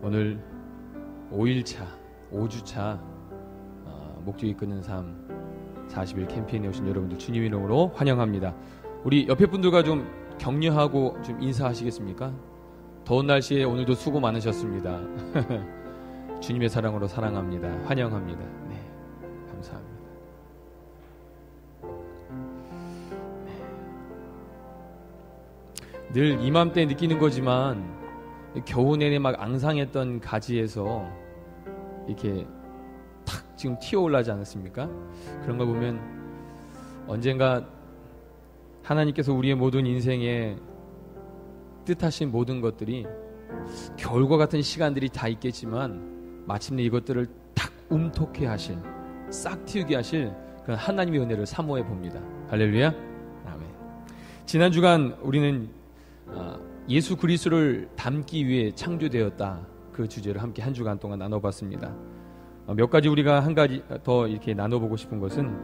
오늘 5일차, 5주차 목적 이끄는 삶 40일 캠페인에 오신 여러분들 주님 이름으로 환영합니다. 우리 옆에 분들과 좀 격려하고 좀 인사하시겠습니까? 더운 날씨에 오늘도 수고 많으셨습니다. 주님의 사랑으로 사랑합니다. 환영합니다. 네, 감사합니다. 네. 늘 이맘때 느끼는 거지만 겨우 내내 막 앙상했던 가지에서 이렇게 탁 지금 튀어올라지 않았습니까? 그런 걸 보면 언젠가 하나님께서 우리의 모든 인생에 뜻하신 모든 것들이 겨울과 같은 시간들이 다 있겠지만 마침내 이것들을 탁 움톡해 하실, 싹 틔우게 하실 그런 하나님의 은혜를 사모해 봅니다. 할렐루야. 아멘. 지난 주간 우리는 예수 그리스도를 닮기 위해 창조되었다, 그 주제를 함께 한 주간 동안 나눠봤습니다. 몇 가지 우리가 한 가지 더 이렇게 나눠보고 싶은 것은,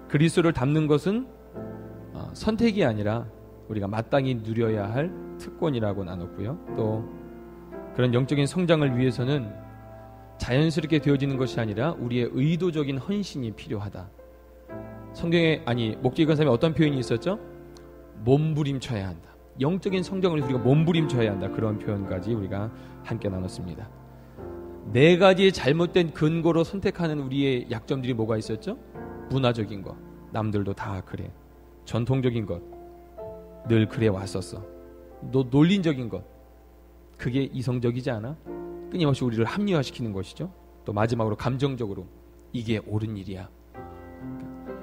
그리스도를 닮는 것은 선택이 아니라 우리가 마땅히 누려야 할 특권이라고 나눴고요. 또 그런 영적인 성장을 위해서는 자연스럽게 되어지는 것이 아니라 우리의 의도적인 헌신이 필요하다. 성경에 목적 이끄는 삶에 어떤 표현이 있었죠? 몸부림쳐야 한다. 영적인 성장을 우리가 몸부림쳐야 한다. 그런 표현까지 우리가 함께 나눴습니다. 네 가지의 잘못된 근거로 선택하는 우리의 약점들이 뭐가 있었죠? 문화적인 것, 남들도 다 그래. 전통적인 것, 늘 그래 왔었어. 논리적인 것, 그게 이성적이지 않아? 끊임없이 우리를 합리화시키는 것이죠. 또 마지막으로 감정적으로 이게 옳은 일이야.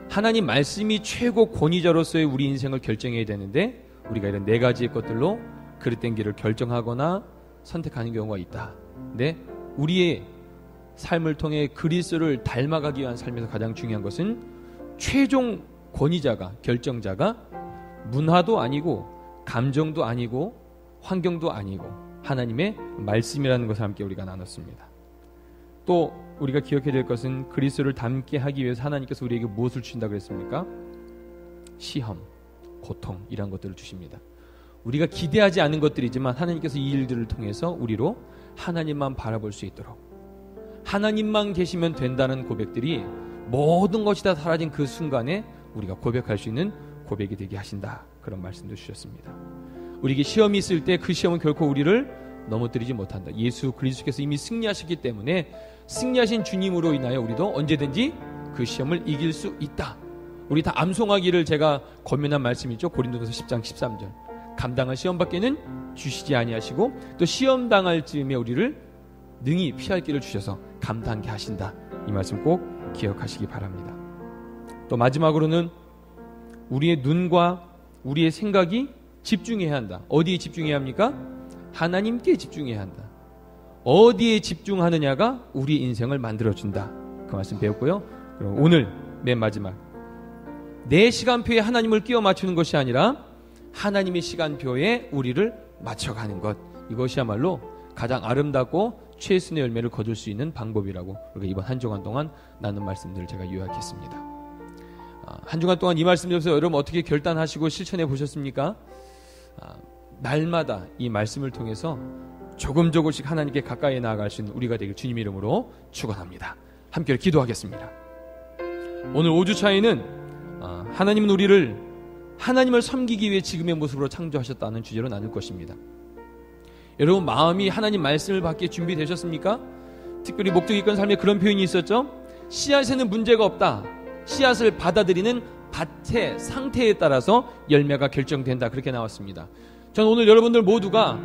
하나님 말씀이 최고 권위자로서의 우리 인생을 결정해야 되는데 우리가 이런 네 가지의 것들로 그릇된 길을 결정하거나 선택하는 경우가 있다. 근데 우리의 삶을 통해 그리스도를 닮아가기 위한 삶에서 가장 중요한 것은 최종 권위자가, 결정자가 문화도 아니고 감정도 아니고 환경도 아니고 하나님의 말씀이라는 것을 함께 우리가 나눴습니다. 또 우리가 기억해야 될 것은 그리스도를 닮게 하기 위해서 하나님께서 우리에게 무엇을 주신다고 그랬습니까? 시험, 고통, 이런 것들을 주십니다. 우리가 기대하지 않은 것들이지만 하나님께서 이 일들을 통해서 우리로 하나님만 바라볼 수 있도록, 하나님만 계시면 된다는 고백들이 모든 것이 다 사라진 그 순간에 우리가 고백할 수 있는 고백이 되게 하신다. 그런 말씀도 주셨습니다. 우리에게 시험이 있을 때 그 시험은 결코 우리를 넘어뜨리지 못한다. 예수 그리스도께서 이미 승리하셨기 때문에 승리하신 주님으로 인하여 우리도 언제든지 그 시험을 이길 수 있다. 우리 다 암송하기를 제가 권면한 말씀이죠. 고린도전서 10장 13절. 감당할 시험밖에는 주시지 아니하시고 또 시험 당할 즈음에 우리를 능히 피할 길을 주셔서 감당하게 하신다. 이 말씀 꼭 기억하시기 바랍니다. 또 마지막으로는 우리의 눈과 우리의 생각이 집중해야 한다. 어디에 집중해야 합니까? 하나님께 집중해야 한다. 어디에 집중하느냐가 우리 인생을 만들어준다. 그 말씀 배웠고요. 그럼 오늘 맨 마지막, 내 시간표에 하나님을 끼워 맞추는 것이 아니라 하나님의 시간표에 우리를 맞춰가는 것, 이것이야말로 가장 아름답고 최선의 열매를 거둘 수 있는 방법이라고 우리가 이번 한 주간 동안 나눈 말씀들을 제가 요약했습니다. 한 주간 동안 이 말씀 들으면서 여러분 어떻게 결단하시고 실천해 보셨습니까? 날마다 이 말씀을 통해서 조금씩 하나님께 가까이 나아갈 수 있는 우리가 되길 주님 이름으로 축원합니다. 함께 기도하겠습니다. 오늘 5주차에는 하나님은 우리를 하나님을 섬기기 위해 지금의 모습으로 창조하셨다는 주제로 나눌 것입니다. 여러분 마음이 하나님 말씀을 받기에 준비되셨습니까? 특별히 목적 이끌는 삶에 그런 표현이 있었죠. 씨앗에는 문제가 없다. 씨앗을 받아들이는 밭의 상태에 따라서 열매가 결정된다. 그렇게 나왔습니다. 저는 오늘 여러분들 모두가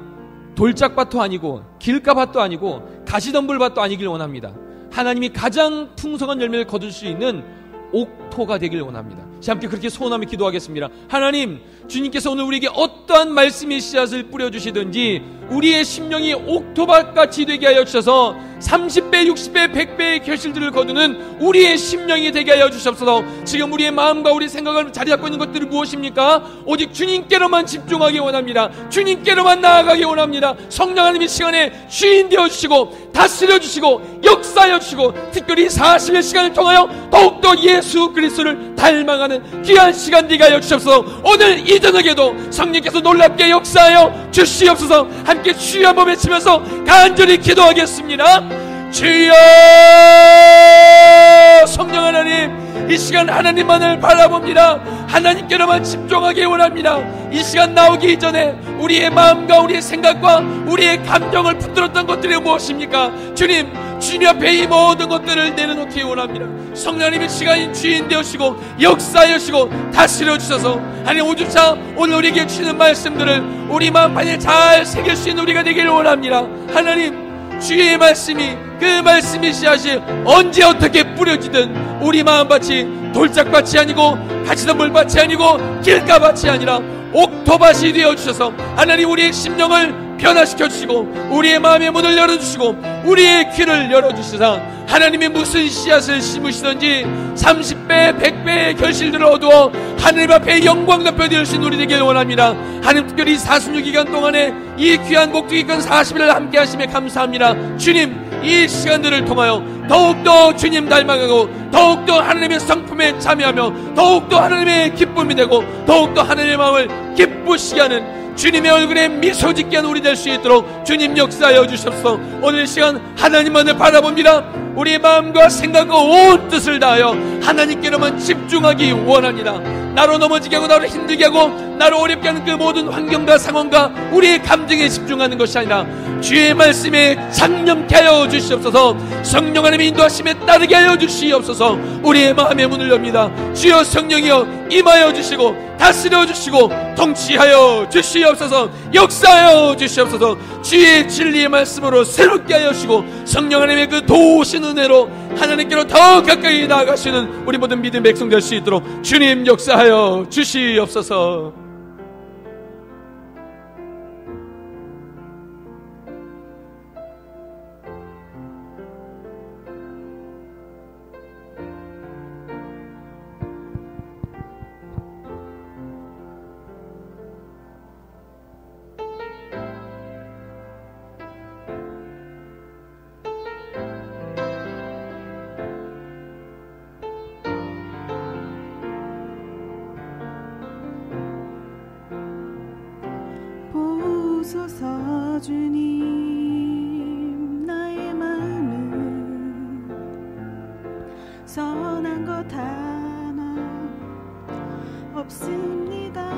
돌짝밭도 아니고 길가밭도 아니고 가시덤불밭도 아니길 원합니다. 하나님이 가장 풍성한 열매를 거둘 수 있는 옥토가 되길 원합니다. 함께 그렇게 소원하며 기도하겠습니다. 하나님, 주님께서 오늘 우리에게 어떠한 말씀의 씨앗을 뿌려주시든지 우리의 심령이 옥토밭같이 되게 하여 주셔서 30배, 60배, 100배의 결실들을 거두는 우리의 심령이 되게 하여 주시옵소서. 지금 우리의 마음과 우리 생각을 자리 잡고 있는 것들이 무엇입니까? 오직 주님께로만 집중하기 원합니다. 주님께로만 나아가기 원합니다. 성령 하나님의 시간에 주인 되어주시고 다스려 주시고 역사하여 주시고 특별히 40일 시간을 통하여 더욱더 예수 그리스도를 닮아가는 귀한 시간 되게 하여 주시옵소서. 오늘 이 저녁에도 성령께서 놀랍게 역사하여 주시옵소서. 함께 주여 한번 외치면서 간절히 기도하겠습니다. 주여, 성령 하나님, 이 시간 하나님만을 바라봅니다. 하나님께로만 집중하기 원합니다. 이 시간 나오기 전에 우리의 마음과 우리의 생각과 우리의 감정을 붙들었던 것들이 무엇입니까? 주님, 주님 앞에 이 모든 것들을 내려놓기 원합니다. 성령님의 시간인 주인 되시고 역사하여 주시고 다스려 주셔서 하나님 5주차 오늘 우리에게 주시는 말씀들을 우리 마음판에 잘 새길 수 있는 우리가 되기를 원합니다. 하나님, 주의 말씀이 그 말씀이 씨앗이 언제 어떻게 뿌려지든 우리 마음밭이 돌짝밭이 아니고 가시덤불밭이 아니고 길가밭이 아니라 옥토밭이 되어주셔서 하나님 우리의 심령을 변화시켜 주시고 우리의 마음의 문을 열어주시고 우리의 귀를 열어주시사 하나님이 무슨 씨앗을 심으시든지 30배 100배의 결실들을 얻어 하나님 앞에 영광 덮여드릴 수 있는 우리 되기를 원합니다. 하나님 특별히 46기간 동안에 이 귀한 목주기간 40일을 함께 하심에 감사합니다. 주님, 이 시간들을 통하여 더욱더 주님 닮아가고 더욱더 하나님의 성품에 참여하며 더욱더 하나님의 기쁨이 되고 더욱더 하나님의 마음을 기쁘시게 하는 주님의 얼굴에 미소 짓게 하는 우리 될 수 있도록 주님 역사하여 주옵소서. 오늘 시간 하나님만을 바라봅니다. 우리의 마음과 생각과 온 뜻을 다하여 하나님께로만 집중하기 원합니다. 나로 넘어지게 하고 나로 힘들게 하고 나로 어렵게 하는 그 모든 환경과 상황과 우리의 감정에 집중하는 것이 아니라 주의 말씀에 장념케 하여 주시옵소서. 성령 하나님의 인도하심에 따르게 하여 주시옵소서. 우리의 마음의 문을 엽니다. 주여 성령이여 임하여 주시고 다스려 주시고 통치하여 주시옵소서. 역사하여 주시옵소서. 주의 진리의 말씀으로 새롭게 하여 주시고 성령 하나님의 그 도우신 은혜로 하나님께로 더 가까이 나아가시는 우리 모든 믿음의 백성 될 수 있도록 주님 역사하여 주시옵소서. 보소서 주님, 나의 마음은 선한 것 하나 없습니다.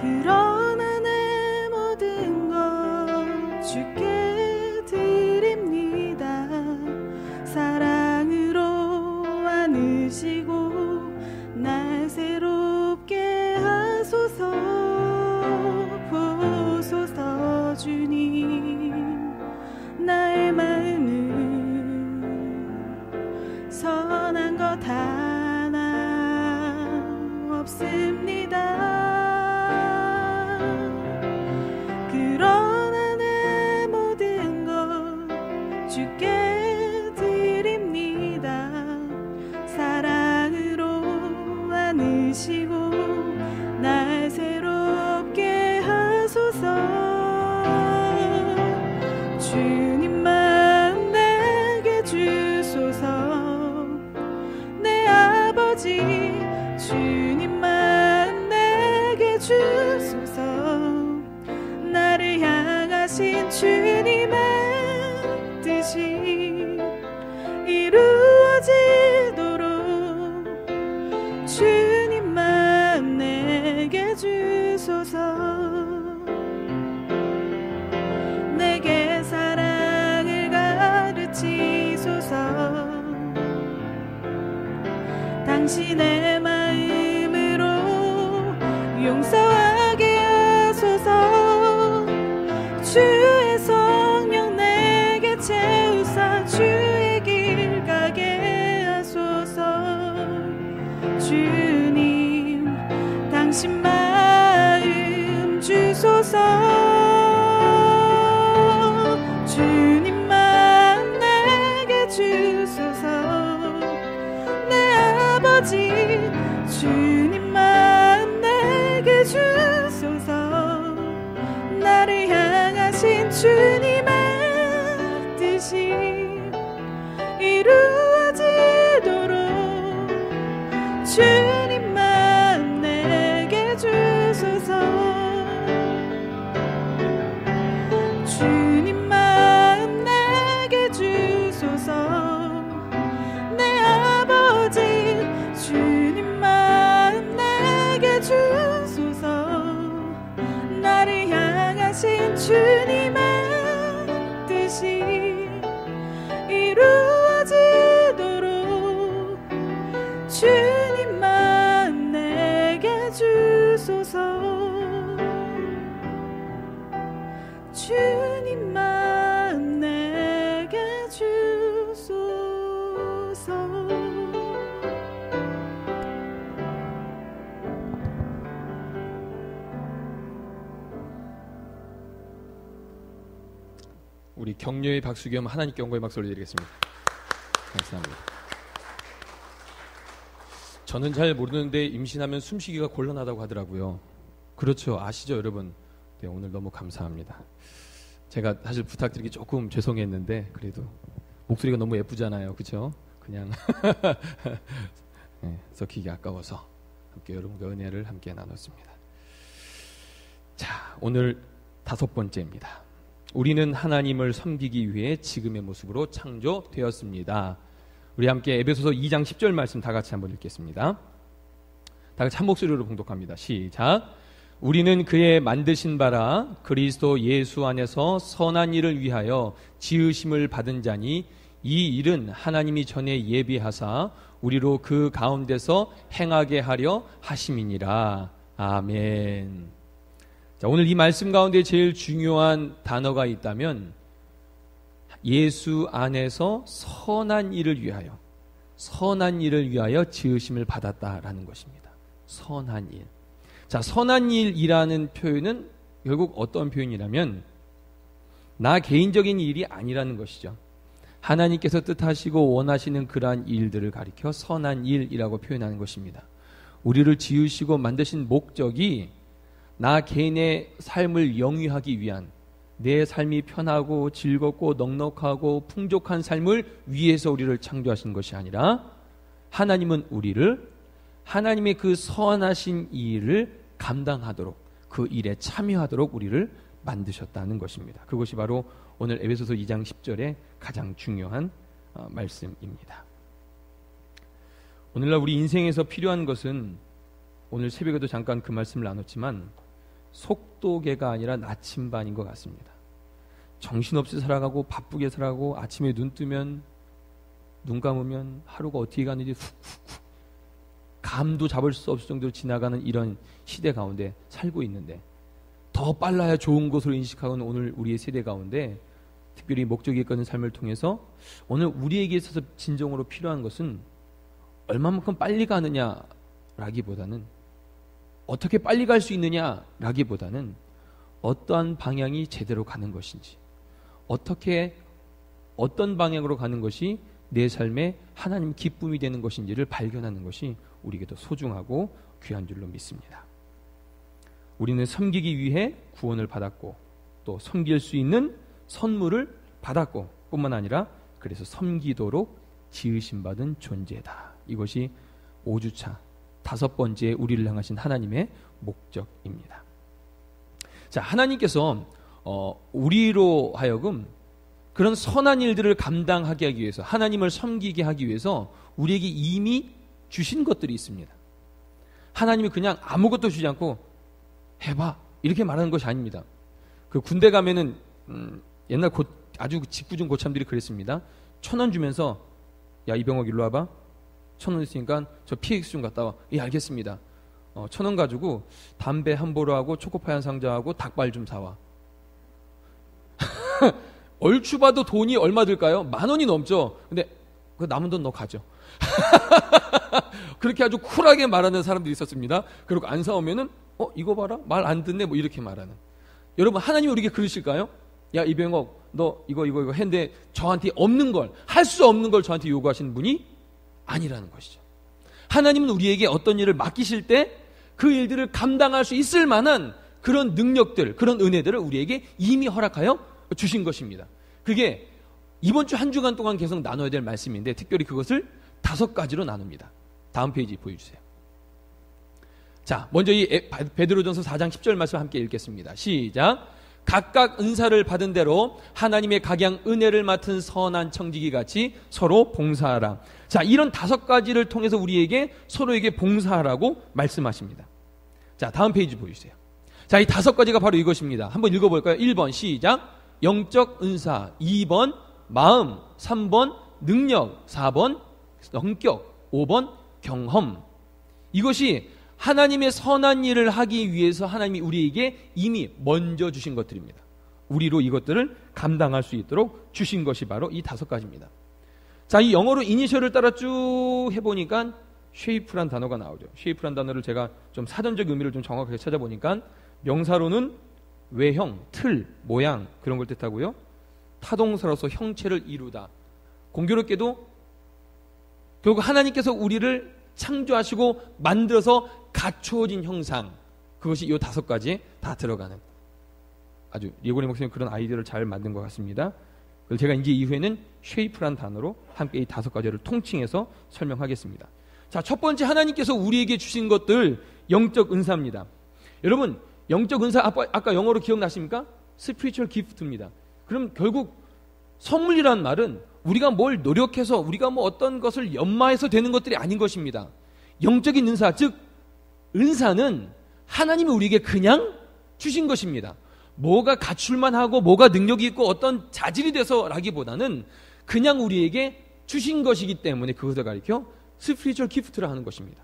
그러나 내 모든 것 주께 드립니다. 사랑으로 안으시고 날 새롭게 하소서. 보소서 주님, 나의 마음은 선한 것 하나 없습니다. 그러나 내 모든 것 주께 드립니다. 사랑으로 안으시고 날 새롭게 하소서. 주님 마음 내게 주소서. 내 아버지 주님 마음 내게 주소서. 나를 향하신 주님의 뜻이 이루어지도록 주님 마음 내게 주소서. 내게 사랑을 가르치소서. 당신의 마음으로 용서하게 하소서. 주의 성령 내게 채우사 주의 길 가게 하소서. 주님, 당신 마음 주소서. 주님 마음 내게 주소서. 내 아버지 주님 마음 내게 주소서. 나를 향하신 주님의 뜻이 이루어지도록 주님만 내게 주소서. 주님만 내게 주소서. 내 아버지 주님만 내게 주소서. 나를 향하신 주님의 뜻이 이루어지도록 주님만 내게 주소서. 주님만 내게 주소서. 우리 격려의 박수 겸 하나님께 영광의 박수를 드리겠습니다. 감사합니다. 저는 잘 모르는데 임신하면 숨쉬기가 곤란하다고 하더라고요. 그렇죠. 아시죠, 여러분? 네, 오늘 너무 감사합니다. 제가 사실 부탁드리기 조금 죄송했는데 그래도 목소리가 너무 예쁘잖아요. 그렇죠? 그냥 네, 썩히기 아까워서 함께 여러분과 은혜를 함께 나눴습니다. 자, 오늘 5번째입니다. 우리는 하나님을 섬기기 위해 지금의 모습으로 창조되었습니다. 우리 함께 에베소서 2장 10절 말씀 다 같이 한번 읽겠습니다. 다 같이 한 목소리로 봉독합니다. 시작. 우리는 그의 만드신 바라 그리스도 예수 안에서 선한 일을 위하여 지으심을 받은 자니 이 일은 하나님이 전에 예비하사 우리로 그 가운데서 행하게 하려 하심이니라. 아멘. 자, 오늘 이 말씀 가운데 제일 중요한 단어가 있다면 예수 안에서 선한 일을 위하여 지으심을 받았다라는 것입니다. 선한 일. 자, 선한 일이라는 표현은 결국 어떤 표현이라면 나 개인적인 일이 아니라는 것이죠. 하나님께서 뜻하시고 원하시는 그러한 일들을 가리켜 선한 일이라고 표현하는 것입니다. 우리를 지으시고 만드신 목적이 나 개인의 삶을 영위하기 위한, 내 삶이 편하고 즐겁고 넉넉하고 풍족한 삶을 위해서 우리를 창조하신 것이 아니라 하나님은 우리를 하나님의 그 선하신 일을 감당하도록, 그 일에 참여하도록 우리를 만드셨다는 것입니다. 그것이 바로 오늘 에베소서 2장 10절의 가장 중요한 말씀입니다. 오늘날 우리 인생에서 필요한 것은, 오늘 새벽에도 잠깐 그 말씀을 나눴지만 속도계가 아니라 나침반인 것 같습니다. 정신없이 살아가고 바쁘게 살아가고 아침에 눈 뜨면, 눈 감으면 하루가 어떻게 가는지 훅훅훅 감도 잡을 수 없을 정도로 지나가는 이런 시대 가운데 살고 있는데, 더 빨라야 좋은 것으로 인식하는 오늘 우리의 세대 가운데 특별히 목적이 있는 삶을 통해서 오늘 우리에게 있어서 진정으로 필요한 것은 얼마만큼 빨리 가느냐라기보다는, 어떻게 빨리 갈 수 있느냐라기보다는 어떠한 방향이 제대로 가는 것인지, 어떤 방향으로 가는 것이 내 삶에 하나님 기쁨이 되는 것인지를 발견하는 것이 우리에게 더 소중하고 귀한 줄로 믿습니다. 우리는 섬기기 위해 구원을 받았고 또 섬길 수 있는 선물을 받았고 뿐만 아니라 그래서 섬기도록 지으심받은 존재다. 이것이 5주차 5번째 우리를 향하신 하나님의 목적입니다. 자, 하나님께서 우리로 하여금 그런 선한 일들을 감당하게 하기 위해서, 하나님을 섬기게 하기 위해서 우리에게 이미 주신 것들이 있습니다. 하나님이 그냥 아무것도 주지 않고 해봐 이렇게 말하는 것이 아닙니다. 그 군대 가면은 옛날 아주 직구준 고참들이 그랬습니다. 1,000원 주면서 야, 이병옥 일로 와봐. 1,000원 있으니까 저 PX 좀 갔다 와. 예, 알겠습니다. 1,000원 가지고 담배 한 보로하고 초코파이 한 상자하고 닭발 좀 사와. 얼추 봐도 돈이 얼마 들까요? 10,000원이 넘죠. 근데 그 남은 돈 너 가져. 그렇게 아주 쿨하게 말하는 사람들이 있었습니다. 그리고 안 사오면은 이거 봐라, 말 안 듣네, 뭐 이렇게 말하는. 여러분, 하나님이 우리에게 그러실까요? 야, 이병옥 너 이거 했는데 저한테 없는 걸, 할 수 없는 걸 저한테 요구하시는 분이 아니라는 것이죠. 하나님은 우리에게 어떤 일을 맡기실 때 그 일들을 감당할 수 있을 만한 그런 능력들, 그런 은혜들을 우리에게 이미 허락하여 주신 것입니다. 그게 이번 주 한 주간 동안 계속 나눠야 될 말씀인데 특별히 그것을 5가지로 나눕니다. 다음 페이지 보여주세요. 자, 먼저 이 베드로전서 4장 10절 말씀 함께 읽겠습니다. 시작. 각각 은사를 받은 대로 하나님의 각양 은혜를 맡은 선한 청지기 같이 서로 봉사하라. 자, 이런 5가지를 통해서 우리에게 서로에게 봉사하라고 말씀하십니다. 자, 다음 페이지 보여주세요. 자, 이 5가지가 바로 이것입니다. 한번 읽어볼까요? 1번 시작. 영적 은사. 2번 마음. 3번 능력. 4번 성격. 5번 경험. 이것이 하나님의 선한 일을 하기 위해서 하나님이 우리에게 이미 먼저 주신 것들입니다. 우리로 이것들을 감당할 수 있도록 주신 것이 바로 이 5가지입니다. 자, 이 영어로 이니셜을 따라 쭉 해보니까 쉐이프란 단어가 나오죠. 쉐이프란 단어를 제가 좀 사전적 의미를 좀 정확하게 찾아보니까 명사로는 외형, 틀, 모양 그런 걸 뜻하고요. 타동사로서 형체를 이루다. 공교롭게도 결국 하나님께서 우리를 창조하시고 만들어서 갖추어진 형상, 그것이 이 5가지에 다 들어가는, 아주 리고니 목사님 그런 아이디어를 잘 만든 것 같습니다. 그래서 제가 이제 이후에는 쉐이프란 단어로 함께 이 5가지를 통칭해서 설명하겠습니다. 자, 첫 번째 하나님께서 우리에게 주신 것들 영적 은사입니다. 여러분, 영적 은사 아까 영어로 기억나십니까? 스피리추얼 기프트입니다. 그럼 결국 선물이라는 말은 우리가 뭘 노력해서 우리가 뭐 어떤 것을 연마해서 되는 것들이 아닌 것입니다. 영적인 은사, 즉 은사는 하나님이 우리에게 그냥 주신 것입니다. 뭐가 갖출만 하고 뭐가 능력이 있고 어떤 자질이 돼서라기보다는 그냥 우리에게 주신 것이기 때문에 그것을 가리켜 스피리추얼 기프트라 하는 것입니다.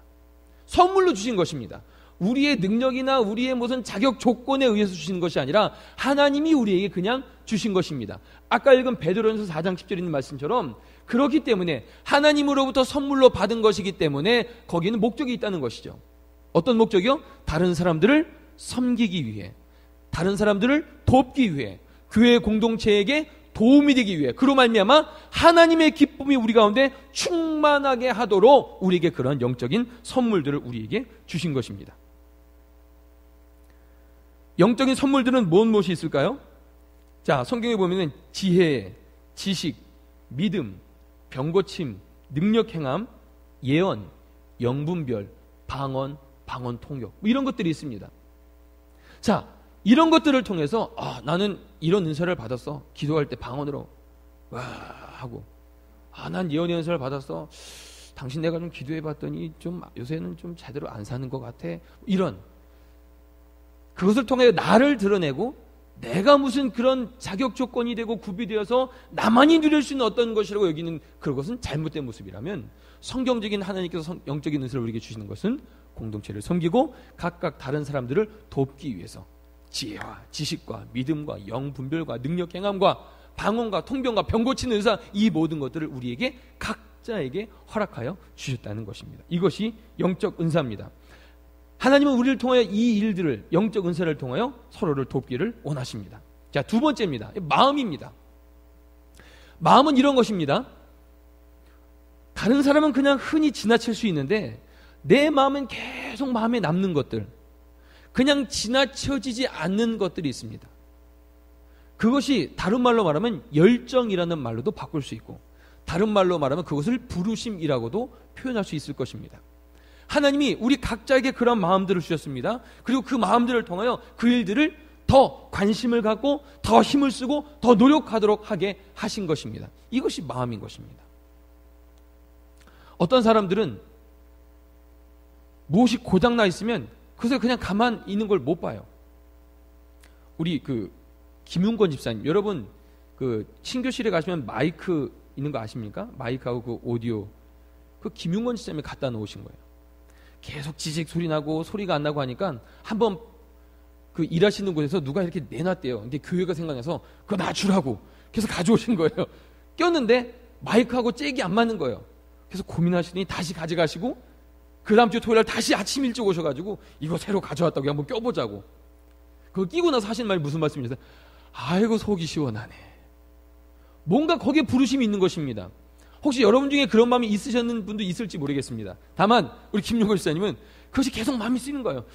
선물로 주신 것입니다. 우리의 능력이나 우리의 무슨 자격 조건에 의해서 주신 것이 아니라 하나님이 우리에게 그냥 주신 것입니다. 아까 읽은 베드로전서 4장 10절에 있는 말씀처럼 그렇기 때문에 하나님으로부터 선물로 받은 것이기 때문에 거기는 목적이 있다는 것이죠. 어떤 목적이요? 다른 사람들을 섬기기 위해, 다른 사람들을 돕기 위해, 교회 공동체에게 도움이 되기 위해, 그로 말미암아 하나님의 기쁨이 우리 가운데 충만하게 하도록 우리에게 그런 영적인 선물들을 우리에게 주신 것입니다. 영적인 선물들은 무엇이 있을까요? 자, 성경에 보면은 지혜, 지식, 믿음, 병고침, 능력 행함, 예언, 영분별, 방언, 방언 통역, 뭐 이런 것들이 있습니다. 자, 이런 것들을 통해서 나는 이런 은사를 받았어. 기도할 때 방언으로 와 하고, 난 예언의 은사를 받았어. 당신 내가 좀 기도해 봤더니 좀 요새는 좀 제대로 안 사는 것 같아. 이런 그것을 통해 나를 드러내고 내가 무슨 그런 자격 조건이 되고 구비되어서 나만이 누릴 수 있는 어떤 것이라고 여기는 그것은 잘못된 모습이라면, 성경적인 하나님께서 영적인 은사를 우리에게 주시는 것은 공동체를 섬기고 각각 다른 사람들을 돕기 위해서 지혜와 지식과 믿음과 영분별과 능력 행함과 방언과 통변과 병 고치는 은사, 이 모든 것들을 우리에게 각자에게 허락하여 주셨다는 것입니다. 이것이 영적 은사입니다. 하나님은 우리를 통하여 이 일들을, 영적 은사를 통하여 서로를 돕기를 원하십니다. 자, 두 번째입니다. 마음입니다. 마음은 이런 것입니다. 다른 사람은 그냥 흔히 지나칠 수 있는데 내 마음은 계속 마음에 남는 것들, 그냥 지나쳐지지 않는 것들이 있습니다. 그것이 다른 말로 말하면 열정이라는 말로도 바꿀 수 있고, 다른 말로 말하면 그것을 부르심이라고도 표현할 수 있을 것입니다. 하나님이 우리 각자에게 그런 마음들을 주셨습니다. 그리고 그 마음들을 통하여 그 일들을 더 관심을 갖고 더 힘을 쓰고 더 노력하도록 하게 하신 것입니다. 이것이 마음인 것입니다. 어떤 사람들은 무엇이 고장나 있으면 그래서 그냥 가만 있는 걸 못 봐요. 우리 김윤권 집사님, 여러분 신교실에 가시면 마이크 있는 거 아십니까? 마이크하고 그 오디오, 김윤권 집사님이 갖다 놓으신 거예요. 계속 지직 소리 나고 소리가 안 나고 하니까 한번 일하시는 곳에서 누가 이렇게 내놨대요. 근데 교회가 생각나서 그거 놔주라고 그래서 가져오신 거예요. 꼈는데 마이크하고 잭이 안 맞는 거예요. 그래서 고민하시더니 다시 가져가시고 그 다음 주 토요일 다시 아침 일찍 오셔가지고 이거 새로 가져왔다고 한번 껴보자고. 그거 끼고 나서 하신 말이 무슨 말씀이셨어요? 아이고 속이 시원하네. 뭔가 거기에 부르심이 있는 것입니다. 혹시 여러분 중에 그런 마음이 있으셨는 분도 있을지 모르겠습니다. 다만 우리 김용걸 집사님은 그것이 계속 마음이 쓰이는 거예요.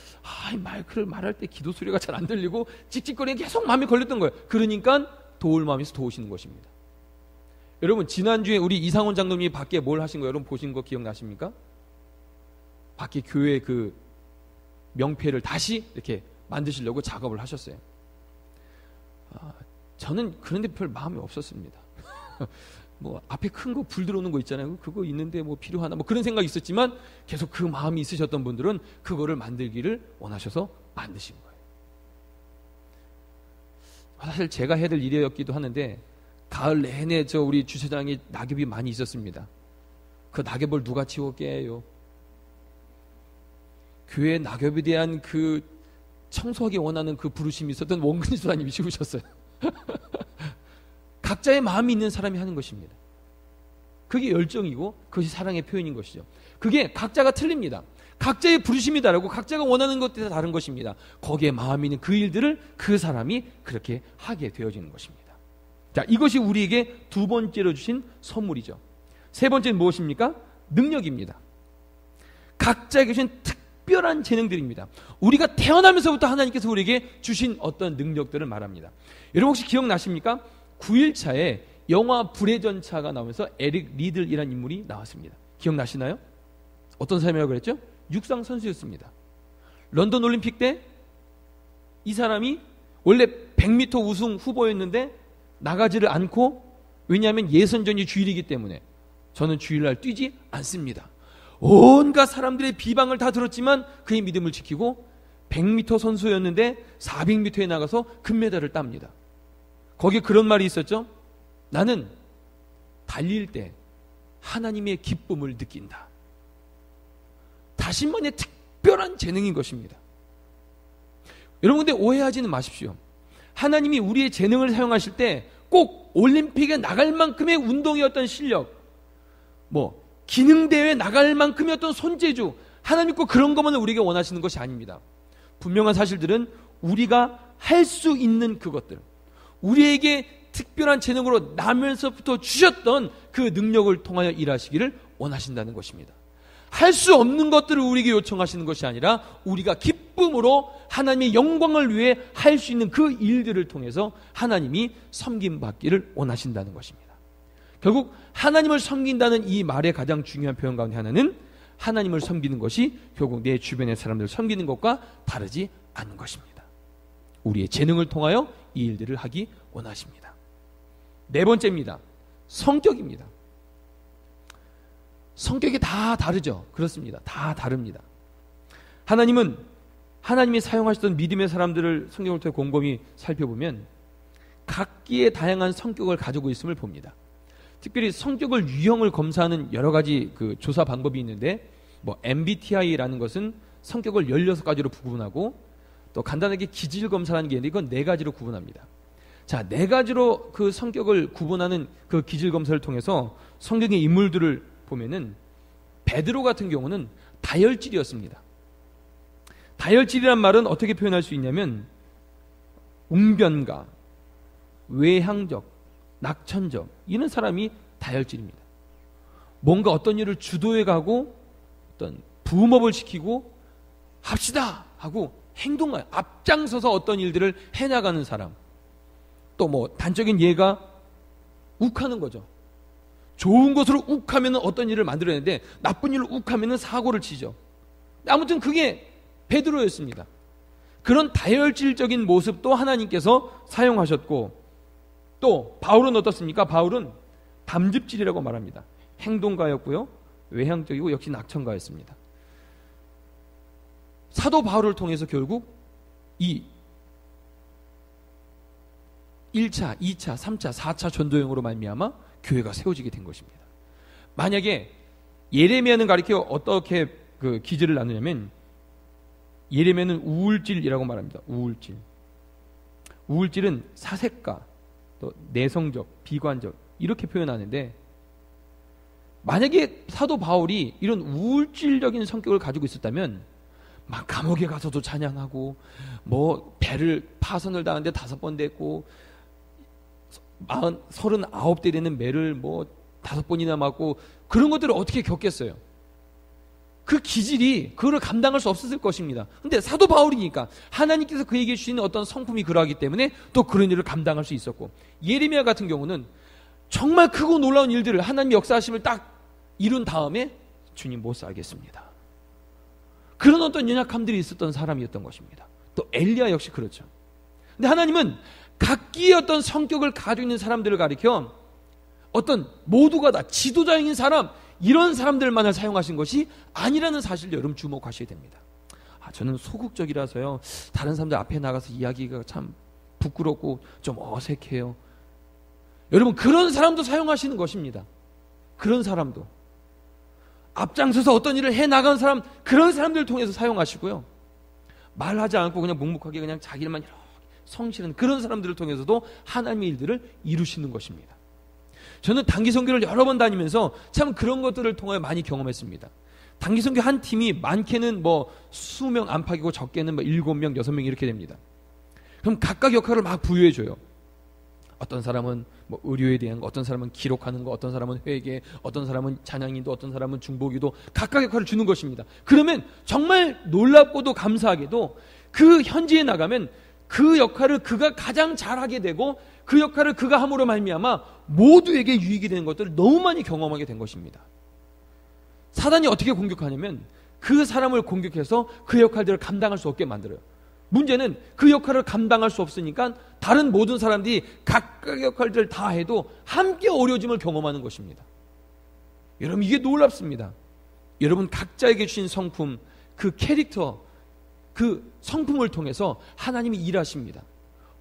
이 마이크를 말할 때 기도 소리가 잘 안 들리고 찍찍거리는 게 계속 마음이 걸렸던 거예요. 그러니까 도울 마음에서 도우시는 것입니다. 여러분, 지난주에 우리 이상원 장로님이 밖에 뭘 하신 거 여러분 보신 거 기억나십니까? 밖에 교회 그 명패를 다시 이렇게 만드시려고 작업을 하셨어요. 저는 그런데 별 마음이 없었습니다. 뭐 앞에 큰 거 불 들어오는 거 있잖아요. 그거 있는데 뭐 필요하나 뭐 그런 생각이 있었지만 계속 그 마음이 있으셨던 분들은 그거를 만들기를 원하셔서 만드신 거예요. 사실 제가 해야 될 일이었기도 하는데 가을 내내 우리 주차장에 낙엽이 많이 있었습니다. 그 낙엽을 누가 치워 깨요? 교회 낙엽에 대한 그 청소하기 원하는 그 부르심이 있었던 원근희 수사님이 지우셨어요. 각자의 마음이 있는 사람이 하는 것입니다. 그게 열정이고 그것이 사랑의 표현인 것이죠. 그게 각자가 틀립니다. 각자의 부르심이 다르고 각자가 원하는 것들이 다른 것입니다. 거기에 마음이 있는 그 일들을 그 사람이 그렇게 하게 되어지는 것입니다. 자, 이것이 우리에게 두 번째로 주신 선물이죠. 세 번째는 무엇입니까? 능력입니다. 각자에게 주신 특별한 재능들입니다. 우리가 태어나면서부터 하나님께서 우리에게 주신 어떤 능력들을 말합니다. 여러분 혹시 기억나십니까? 9일차에 영화 불의 전차가 나오면서 에릭 리들이라는 인물이 나왔습니다. 기억나시나요? 어떤 사람이라고 그랬죠? 육상 선수였습니다. 런던 올림픽 때 이 사람이 원래 100m 우승 후보였는데 나가지를 않고, 왜냐하면 예선전이 주일이기 때문에 저는 주일날 뛰지 않습니다. 온갖 사람들의 비방을 다 들었지만 그의 믿음을 지키고 100m 선수였는데 400m에 나가서 금메달을 땁니다. 거기에 그런 말이 있었죠. 나는 달릴 때 하나님의 기쁨을 느낀다. 자신만의 특별한 재능인 것입니다. 여러분, 근데 오해하지는 마십시오. 하나님이 우리의 재능을 사용하실 때 꼭 올림픽에 나갈 만큼의 운동의 어떤 실력, 뭐 기능대회에 나갈 만큼의 어떤 손재주, 하나님 꼭 그런 것만 우리에게 원하시는 것이 아닙니다. 분명한 사실들은 우리가 할 수 있는 그것들, 우리에게 특별한 재능으로 나면서부터 주셨던 그 능력을 통하여 일하시기를 원하신다는 것입니다. 할 수 없는 것들을 우리에게 요청하시는 것이 아니라 우리가 기쁨으로 하나님의 영광을 위해 할 수 있는 그 일들을 통해서 하나님이 섬김받기를 원하신다는 것입니다. 결국 하나님을 섬긴다는 이 말의 가장 중요한 표현 가운데 하나는 하나님을 섬기는 것이 결국 내 주변의 사람들을 섬기는 것과 다르지 않은 것입니다. 우리의 재능을 통하여 이 일들을 하기 원하십니다. 네 번째입니다. 성격입니다. 성격이 다 다르죠. 그렇습니다. 다 다릅니다. 하나님은 하나님이 사용하셨던 믿음의 사람들을 성경을 통해 곰곰이 살펴보면 각기의 다양한 성격을 가지고 있음을 봅니다. 특별히 성격을 유형을 검사하는 여러 가지 그 조사 방법이 있는데, 뭐 MBTI라는 것은 성격을 16가지로 구분하고, 또 간단하게 기질 검사라는 게 있는데 이건 4가지로 구분합니다. 자, 4가지로 그 성격을 구분하는 그 기질 검사를 통해서 성경의 인물들을 보면은 베드로 같은 경우는 다혈질이었습니다. 다혈질이란 말은 어떻게 표현할 수 있냐면 웅변가, 외향적, 낙천적, 이런 사람이 다혈질입니다. 뭔가 어떤 일을 주도해 가고 어떤 부음업을 시키고 합시다 하고 행동을 앞장서서 어떤 일들을 해나가는 사람. 또 뭐 단적인 예가 욱하는 거죠. 좋은 것으로 욱하면 어떤 일을 만들어내는데 나쁜 일로 욱하면 사고를 치죠. 아무튼 그게 베드로였습니다. 그런 다혈질적인 모습도 하나님께서 사용하셨고, 또 바울은 어떻습니까? 바울은 담즙질이라고 말합니다. 행동가였고요, 외향적이고 역시 낙천가였습니다. 사도 바울을 통해서 결국 이 1차, 2차, 3차, 4차 전도행으로 말미암아 교회가 세워지게 된 것입니다. 만약에 예레미야는 가리켜 어떻게 그 기질을 나누냐면, 예레미야는 우울질이라고 말합니다. 우울질. 우울질은 사색가, 또 내성적, 비관적 이렇게 표현하는데, 만약에 사도 바울이 이런 우울질적인 성격을 가지고 있었다면 막 감옥에 가서도 찬양하고, 뭐 배를 파선을 당하는데 5번 됐고 39대 되는 매를 뭐 5번이나 맞고, 그런 것들을 어떻게 겪겠어요? 그 기질이 그거를 감당할 수 없었을 것입니다. 근데 사도 바울이니까 하나님께서 그에게 주시는 어떤 성품이 그러하기 때문에 또 그런 일을 감당할 수 있었고, 예레미야 같은 경우는 정말 크고 놀라운 일들을 하나님의 역사하심을 딱 이룬 다음에 주님 못 살겠습니다. 그런 어떤 연약함들이 있었던 사람이었던 것입니다. 또 엘리야 역시 그렇죠. 근데 하나님은 각기의 어떤 성격을 가지고 있는 사람들을 가리켜 어떤 모두가 다 지도자인 사람, 이런 사람들만을 사용하신 것이 아니라는 사실을 여러분 주목하셔야 됩니다. 저는 소극적이라서요, 다른 사람들 앞에 나가서 이야기가 참 부끄럽고 좀 어색해요. 여러분, 그런 사람도 사용하시는 것입니다. 그런 사람도 앞장서서 어떤 일을 해나간 사람, 그런 사람들을 통해서 사용하시고요, 말하지 않고 그냥 묵묵하게 그냥 자기 일만 이렇게 성실한 그런 사람들을 통해서도 하나님의 일들을 이루시는 것입니다. 저는 단기 선교를 여러 번 다니면서 참 그런 것들을 통해 많이 경험했습니다. 단기 선교 한 팀이 많게는 뭐 수명 안팎이고 적게는 뭐 7명, 6명 이렇게 됩니다. 그럼 각각 역할을 막 부여해줘요. 어떤 사람은 뭐 의료에 대한 거, 어떤 사람은 기록하는 거, 어떤 사람은 회계, 어떤 사람은 찬양인도, 어떤 사람은 중보기도, 각각 역할을 주는 것입니다. 그러면 정말 놀랍고도 감사하게도 그 현지에 나가면 그 역할을 그가 가장 잘하게 되고, 그 역할을 그가 함으로 말미암아 모두에게 유익이 되는 것들을 너무 많이 경험하게 된 것입니다. 사단이 어떻게 공격하냐면 그 사람을 공격해서 그 역할들을 감당할 수 없게 만들어요. 문제는 그 역할을 감당할 수 없으니까 다른 모든 사람들이 각각 역할들을 다 해도 함께 어려짐을 경험하는 것입니다. 여러분, 이게 놀랍습니다. 여러분 각자에게 주신 성품, 그 캐릭터, 그 성품을 통해서 하나님이 일하십니다.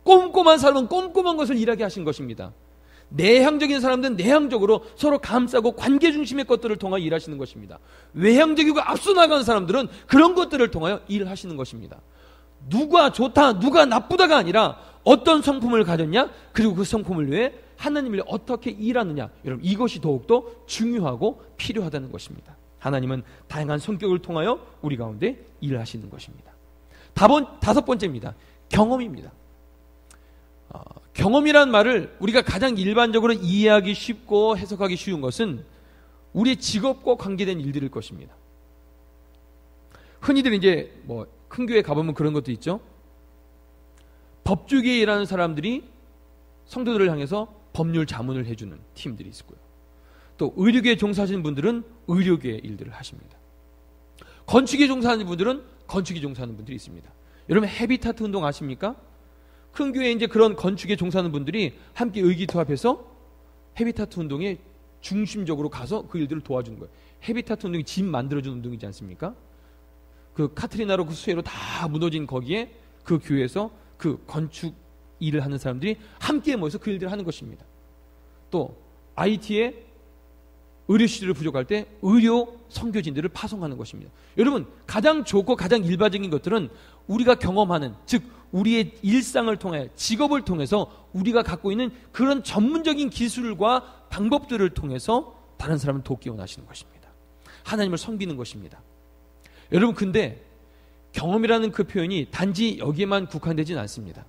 꼼꼼한 사람은 꼼꼼한 것을 일하게 하신 것입니다. 내향적인 사람들은 내향적으로 서로 감싸고 관계 중심의 것들을 통하여 일하시는 것입니다. 외향적이고 앞서 나가는 사람들은 그런 것들을 통하여 일하시는 것입니다. 누가 좋다, 누가 나쁘다가 아니라 어떤 성품을 가졌냐, 그리고 그 성품을 위해 하나님을 어떻게 일하느냐, 여러분 이것이 더욱더 중요하고 필요하다는 것입니다. 하나님은 다양한 성격을 통하여 우리 가운데 일하시는 것입니다. 다섯 번째입니다. 경험입니다. 경험이란 말을 우리가 가장 일반적으로 이해하기 쉽고 해석하기 쉬운 것은 우리의 직업과 관계된 일들일 것입니다. 흔히들 이제 뭐 큰 교회 가보면 그런 것도 있죠. 법조계에 일하는 사람들이 성도들을 향해서 법률 자문을 해주는 팀들이 있고요. 또 의료계에 종사하시는 분들은 의료계 일들을 하십니다. 건축에 종사하는 분들은 건축에 종사하는 분들이 있습니다. 여러분 헤비타트 운동 아십니까? 큰 교회에 이제 그런 건축에 종사하는 분들이 함께 의기투합해서 헤비타트 운동에 중심적으로 가서 그 일들을 도와주는 거예요. 헤비타트 운동이 집 만들어주는 운동이지 않습니까? 그 카트리나로 그 수해로 다 무너진 거기에 그 교회에서 그 건축 일을 하는 사람들이 함께 모여서 그 일들을 하는 것입니다. 또 IT에 의료 시설이 부족할 때 의료 선교진들을 파송하는 것입니다. 여러분 가장 좋고 가장 일반적인 것들은 우리가 경험하는, 즉 우리의 일상을 통해 직업을 통해서 우리가 갖고 있는 그런 전문적인 기술과 방법들을 통해서 다른 사람을 돕기 원하시는 것입니다. 하나님을 섬기는 것입니다. 여러분 근데 경험이라는 그 표현이 단지 여기에만 국한되진 않습니다.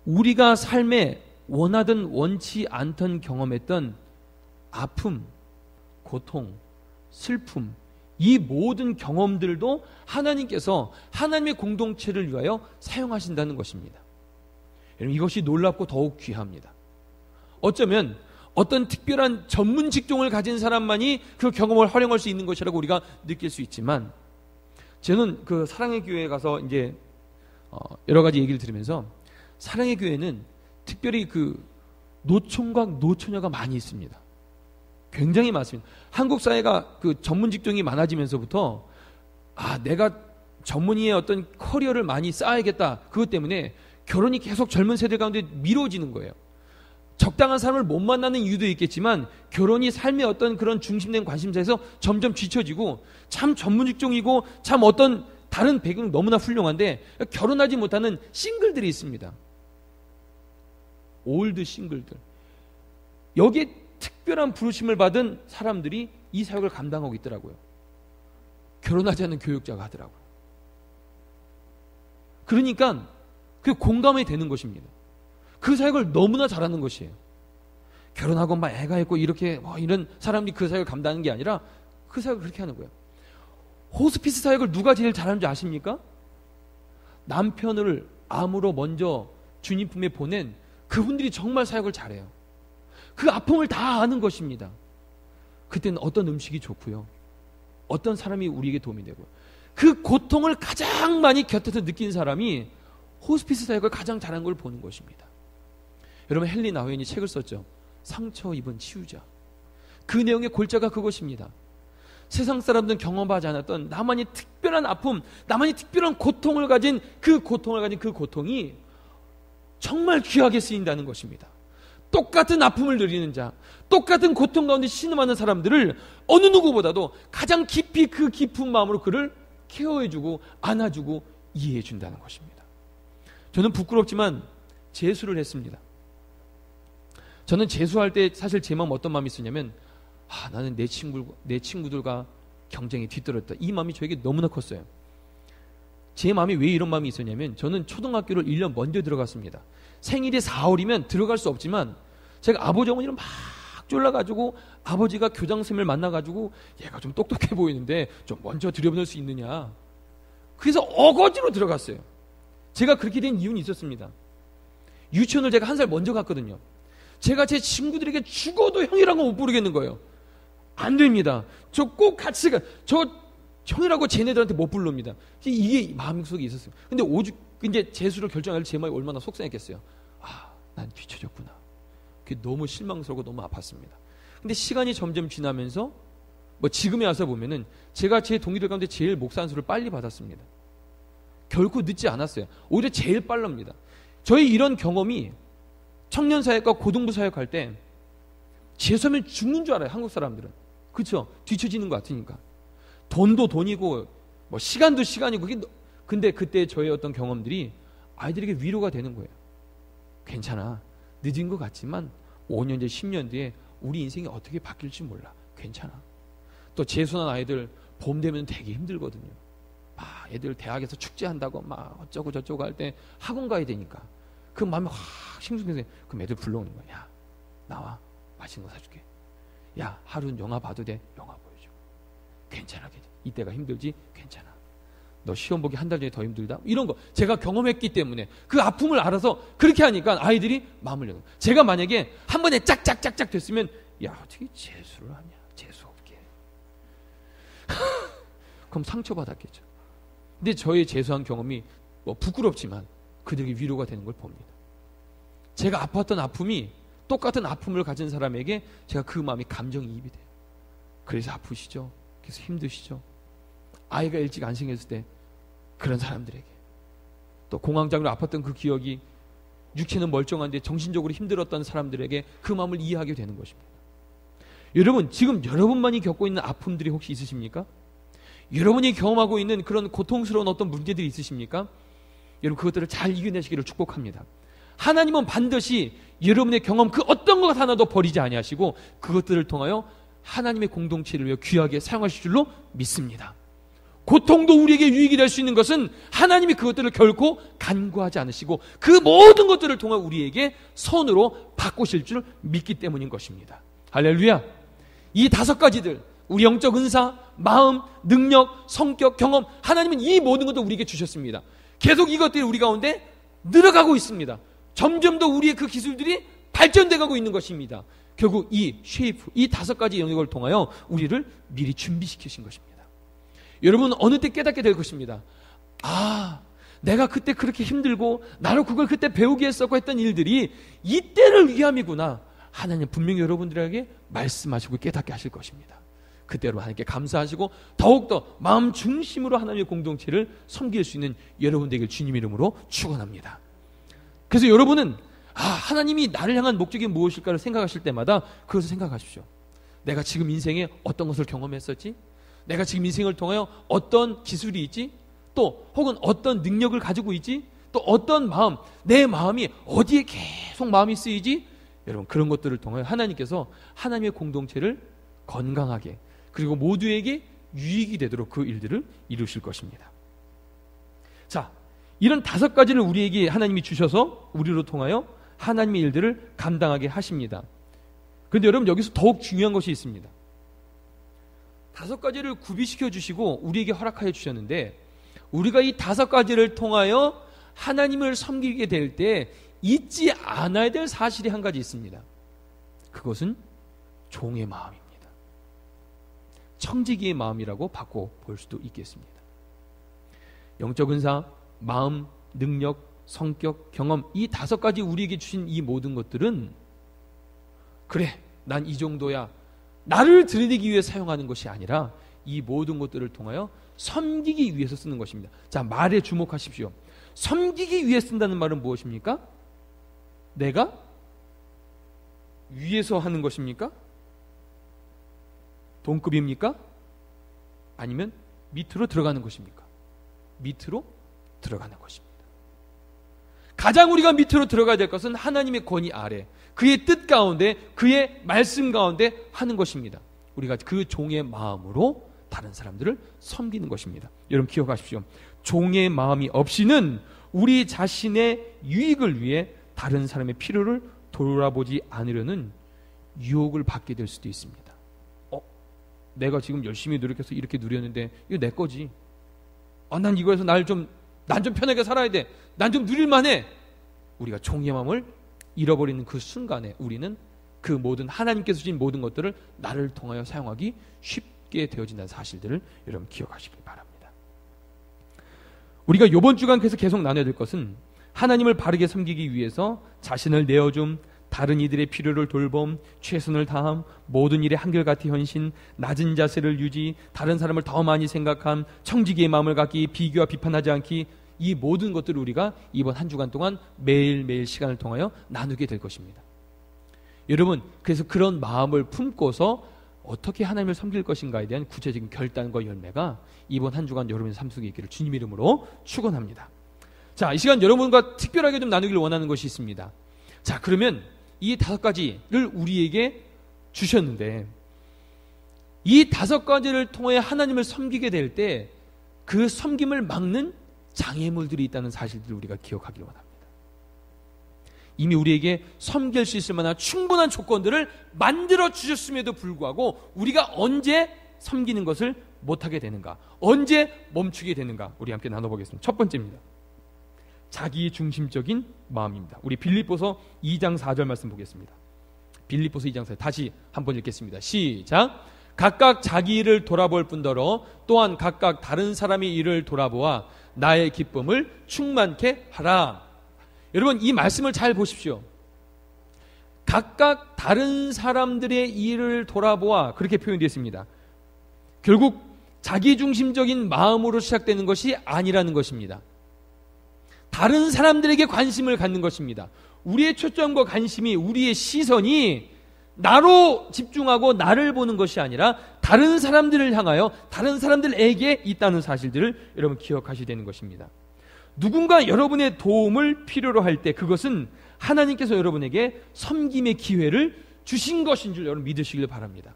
우리가 삶에 원하든 원치 않던 경험했던 아픔, 고통, 슬픔, 이 모든 경험들도 하나님께서 하나님의 공동체를 위하여 사용하신다는 것입니다. 여러분 이것이 놀랍고 더욱 귀합니다. 어쩌면 어떤 특별한 전문 직종을 가진 사람만이 그 경험을 활용할 수 있는 것이라고 우리가 느낄 수 있지만, 저는 그 사랑의 교회에 가서 이제 여러 가지 얘기를 들으면서 사랑의 교회는 특별히 그 노총각, 노처녀가 많이 있습니다. 굉장히 많습니다. 한국 사회가 그 전문 직종이 많아지면서부터 내가 전문의의 어떤 커리어를 많이 쌓아야겠다. 그것 때문에 결혼이 계속 젊은 세대 가운데 미뤄지는 거예요. 적당한 사람을 못 만나는 이유도 있겠지만 결혼이 삶의 어떤 그런 중심된 관심사에서 점점 뒤처지고, 참 전문 직종이고 참 어떤 다른 배경 너무나 훌륭한데 결혼하지 못하는 싱글들이 있습니다. 올드 싱글들. 여기에 특별한 부르심을 받은 사람들이 이 사역을 감당하고 있더라고요. 결혼하지 않는 교육자가 하더라고요. 그러니까 그게 공감이 되는 것입니다. 그 사역을 너무나 잘하는 것이에요. 결혼하고 막 애가 있고 이렇게 이런 사람들이 그 사역을 감당하는 게 아니라 그 사역을 그렇게 하는 거예요. 호스피스 사역을 누가 제일 잘하는 줄 아십니까? 남편을 암으로 먼저 주님 품에 보낸 그분들이 정말 사역을 잘해요. 그 아픔을 다 아는 것입니다. 그때는 어떤 음식이 좋고요, 어떤 사람이 우리에게 도움이 되고, 그 고통을 가장 많이 곁에서 느낀 사람이 호스피스 사역을 가장 잘한 걸 보는 것입니다. 여러분, 헨리 나우엔이 책을 썼죠. 상처 입은 치유자. 그 내용의 골자가 그것입니다. 세상 사람들은 경험하지 않았던 나만이 특별한 아픔, 나만이 특별한 고통을 가진 그 고통이 정말 귀하게 쓰인다는 것입니다. 똑같은 아픔을 누리는 자, 똑같은 고통 가운데 신음하는 사람들을 어느 누구보다도 가장 깊이 그 깊은 마음으로 그를 케어해주고 안아주고 이해해준다는 것입니다. 저는 부끄럽지만 재수를 했습니다. 저는 재수할 때 사실 제 마음 어떤 마음이 있었냐면, 나는 내 친구들과 경쟁에 뒤떨어졌다. 이 마음이 저에게 너무나 컸어요. 제 마음이 왜 이런 마음이 있었냐면, 저는 초등학교를 1년 먼저 들어갔습니다. 생일이 4월이면 들어갈 수 없지만, 제가 아버지 어머니를 막 졸라가지고 아버지가 교장선생님을 만나가지고 얘가 좀 똑똑해 보이는데 좀 먼저 들여보낼 수 있느냐, 그래서 어거지로 들어갔어요. 제가 그렇게 된 이유는 있었습니다. 유치원을 제가 1살 먼저 갔거든요. 제가 제 친구들에게 죽어도 형이라고 못 부르겠는 거예요. 안 됩니다. 저 꼭 같이 저 형이라고 쟤네들한테 못 부릅니다. 이게 마음속에 있었어요. 근데 오죽 이제 재수를 결정할 제 마음이 얼마나 속상했겠어요. 난 뒤처졌구나. 그게 너무 실망스럽고 너무 아팠습니다. 근데 시간이 점점 지나면서 지금에 와서 보면은 제가 제 동기들 가운데 제일 목사 안수를 빨리 받았습니다. 결코 늦지 않았어요. 오히려 제일 빨랍니다. 저희 이런 경험이 청년 사역과 고등부 사역할 때 재수하면 죽는 줄 알아요. 한국 사람들은. 그렇죠? 뒤처지는 것 같으니까. 돈도 돈이고 시간도 시간이고. 근데 그때 저의 어떤 경험들이 아이들에게 위로가 되는 거예요. 괜찮아. 늦은 것 같지만 5년 뒤에 10년 뒤에 우리 인생이 어떻게 바뀔지 몰라. 괜찮아. 또 재수한 아이들 봄 되면 되게 힘들거든요. 애들 대학에서 축제한다고 어쩌고 저쩌고 할 때 학원 가야 되니까 그 마음이 확 싱숭해서, 그럼 애들 불러오는 거야. 야, 나와. 맛있는 거 사줄게. 야, 하루는 영화 봐도 돼. 영화 보여줘. 괜찮아. 이때가 힘들지? 괜찮아. 너 시험 보기 1달 전에 더 힘들다? 이런 거 제가 경험했기 때문에 그 아픔을 알아서 그렇게 하니까 아이들이 마음을 여는 거예요. 제가 만약에 한 번에 짝짝짝짝 됐으면, 야, 어떻게 재수를 하냐? 재수 없게. 그럼 상처받았겠죠. 근데 저의 재수한 경험이 부끄럽지만 그들에게 위로가 되는 걸 봅니다. 제가 아팠던 아픔이 똑같은 아픔을 가진 사람에게 제가 그 마음이 감정이입이 돼요. 그래서 아프시죠? 그래서 힘드시죠? 아이가 일찍 안 생겼을 때 그런 사람들에게, 또 공황장애로 아팠던 그 기억이 육체는 멀쩡한데 정신적으로 힘들었던 사람들에게 그 마음을 이해하게 되는 것입니다. 여러분, 지금 여러분만이 겪고 있는 아픔들이 혹시 있으십니까? 여러분이 경험하고 있는 그런 고통스러운 어떤 문제들이 있으십니까? 여러분, 그것들을 잘 이겨내시기를 축복합니다. 하나님은 반드시 여러분의 경험 그 어떤 것 하나도 버리지 아니하시고 그것들을 통하여 하나님의 공동체를 위해 귀하게 사용하실 줄로 믿습니다. 고통도 우리에게 유익이 될 수 있는 것은 하나님이 그것들을 결코 간과하지 않으시고 그 모든 것들을 통해 우리에게 선으로 바꾸실 줄 믿기 때문인 것입니다. 할렐루야. 이 5가지들, 우리 영적 은사, 마음, 능력, 성격, 경험, 하나님은 이 모든 것도 우리에게 주셨습니다. 계속 이것들이 우리 가운데 늘어가고 있습니다. 점점 더 우리의 그 기술들이 발전돼 가고 있는 것입니다. 결국 이 쉐이프, 이 5가지 영역을 통하여 우리를 미리 준비시키신 것입니다. 여러분, 어느 때 깨닫게 될 것입니다. 내가 그때 그렇게 힘들고 나로 그걸 그때 배우게 했었고 했던 일들이 이때를 위함이구나. 하나님 분명히 여러분들에게 말씀하시고 깨닫게 하실 것입니다. 그때 여러분 하나님께 감사하시고 더욱더 마음 중심으로 하나님의 공동체를 섬길 수 있는 여러분 되길 주님 이름으로 축원합니다. 그래서 여러분은 하나님이 나를 향한 목적이 무엇일까를 생각하실 때마다 그것을 생각하십시오. 내가 지금 인생에 어떤 것을 경험했었지? 내가 지금 인생을 통하여 어떤 기술이 있지? 또 혹은 어떤 능력을 가지고 있지? 또 어떤 마음, 내 마음이 어디에 계속 마음이 쓰이지? 여러분, 그런 것들을 통하여 하나님께서 하나님의 공동체를 건강하게 그리고 모두에게 유익이 되도록 그 일들을 이루실 것입니다. 자, 이런 5가지를 우리에게 하나님이 주셔서 우리로 통하여 하나님의 일들을 감당하게 하십니다. 그런데 여러분, 여기서 더욱 중요한 것이 있습니다. 5가지를 구비시켜 주시고 우리에게 허락하여 주셨는데, 우리가 이 5가지를 통하여 하나님을 섬기게 될 때 잊지 않아야 될 사실이 한 가지 있습니다. 그것은 종의 마음입니다. 청지기의 마음이라고 바꿔 볼 수도 있겠습니다. 영적 은사, 마음, 능력, 성격, 경험, 이 5가지 우리에게 주신 이 모든 것들은, 그래, 난 이 정도야, 나를 드러내기 위해 사용하는 것이 아니라 이 모든 것들을 통하여 섬기기 위해서 쓰는 것입니다. 자, 말에 주목하십시오. 섬기기 위해 쓴다는 말은 무엇입니까? 내가 위에서 하는 것입니까? 동급입니까? 아니면 밑으로 들어가는 것입니까? 밑으로 들어가는 것입니다. 가장 우리가 밑으로 들어가야 될 것은 하나님의 권위 아래, 그의 뜻 가운데, 그의 말씀 가운데 하는 것입니다. 우리가 그 종의 마음으로 다른 사람들을 섬기는 것입니다. 여러분 기억하십시오. 종의 마음이 없이는 우리 자신의 유익을 위해 다른 사람의 필요를 돌아보지 않으려는 유혹을 받게 될 수도 있습니다. 내가 지금 열심히 노력해서 이렇게 누렸는데 이거 내 거지. 난 이거에서 난 좀 편하게 살아야 돼. 난 좀 누릴만해. 우리가 종의 마음을 잃어버리는 그 순간에 우리는 그 모든 하나님께서 주신 모든 것들을 나를 통하여 사용하기 쉽게 되어진다는 사실들을 여러분 기억하시길 바랍니다. 우리가 이번 주간에서 계속 나눠야 될 것은 하나님을 바르게 섬기기 위해서 자신을 내어줌, 다른 이들의 필요를 돌봄, 최선을 다함, 모든 일에 한결같이 헌신, 낮은 자세를 유지, 다른 사람을 더 많이 생각함, 청지기의 마음을 갖기, 비교와 비판하지 않기, 이 모든 것들을 우리가 이번 한 주간 동안 매일매일 시간을 통하여 나누게 될 것입니다. 여러분, 그래서 그런 마음을 품고서 어떻게 하나님을 섬길 것인가에 대한 구체적인 결단과 열매가 이번 한 주간 여러분의 삶 속에 있기를 주님 이름으로 축원합니다. 자, 이 시간 여러분과 특별하게 좀 나누기를 원하는 것이 있습니다. 자, 그러면 이 5가지를 우리에게 주셨는데, 이 5가지를 통해 하나님을 섬기게 될 때 그 섬김을 막는 장애물들이 있다는 사실들을 우리가 기억하기를 원합니다. 이미 우리에게 섬길 수 있을 만한 충분한 조건들을 만들어 주셨음에도 불구하고 우리가 언제 섬기는 것을 못하게 되는가, 언제 멈추게 되는가, 우리 함께 나눠보겠습니다. 첫 번째입니다. 자기 중심적인 마음입니다. 우리 빌립보서 2장 4절 말씀 보겠습니다. 빌립보서 2장 4절 다시 한번 읽겠습니다. 시작. 각각 자기 일을 돌아볼 뿐더러 또한 각각 다른 사람의 일을 돌아보아 나의 기쁨을 충만케 하라. 여러분, 이 말씀을 잘 보십시오. 각각 다른 사람들의 일을 돌아보아, 그렇게 표현되어 있습니다. 결국 자기중심적인 마음으로 시작되는 것이 아니라는 것입니다. 다른 사람들에게 관심을 갖는 것입니다. 우리의 초점과 관심이, 우리의 시선이 나로 집중하고 나를 보는 것이 아니라 다른 사람들을 향하여 다른 사람들에게 있다는 사실들을 여러분 기억하셔야 되는 것입니다. 누군가 여러분의 도움을 필요로 할 때 그것은 하나님께서 여러분에게 섬김의 기회를 주신 것인 줄 여러분 믿으시길 바랍니다.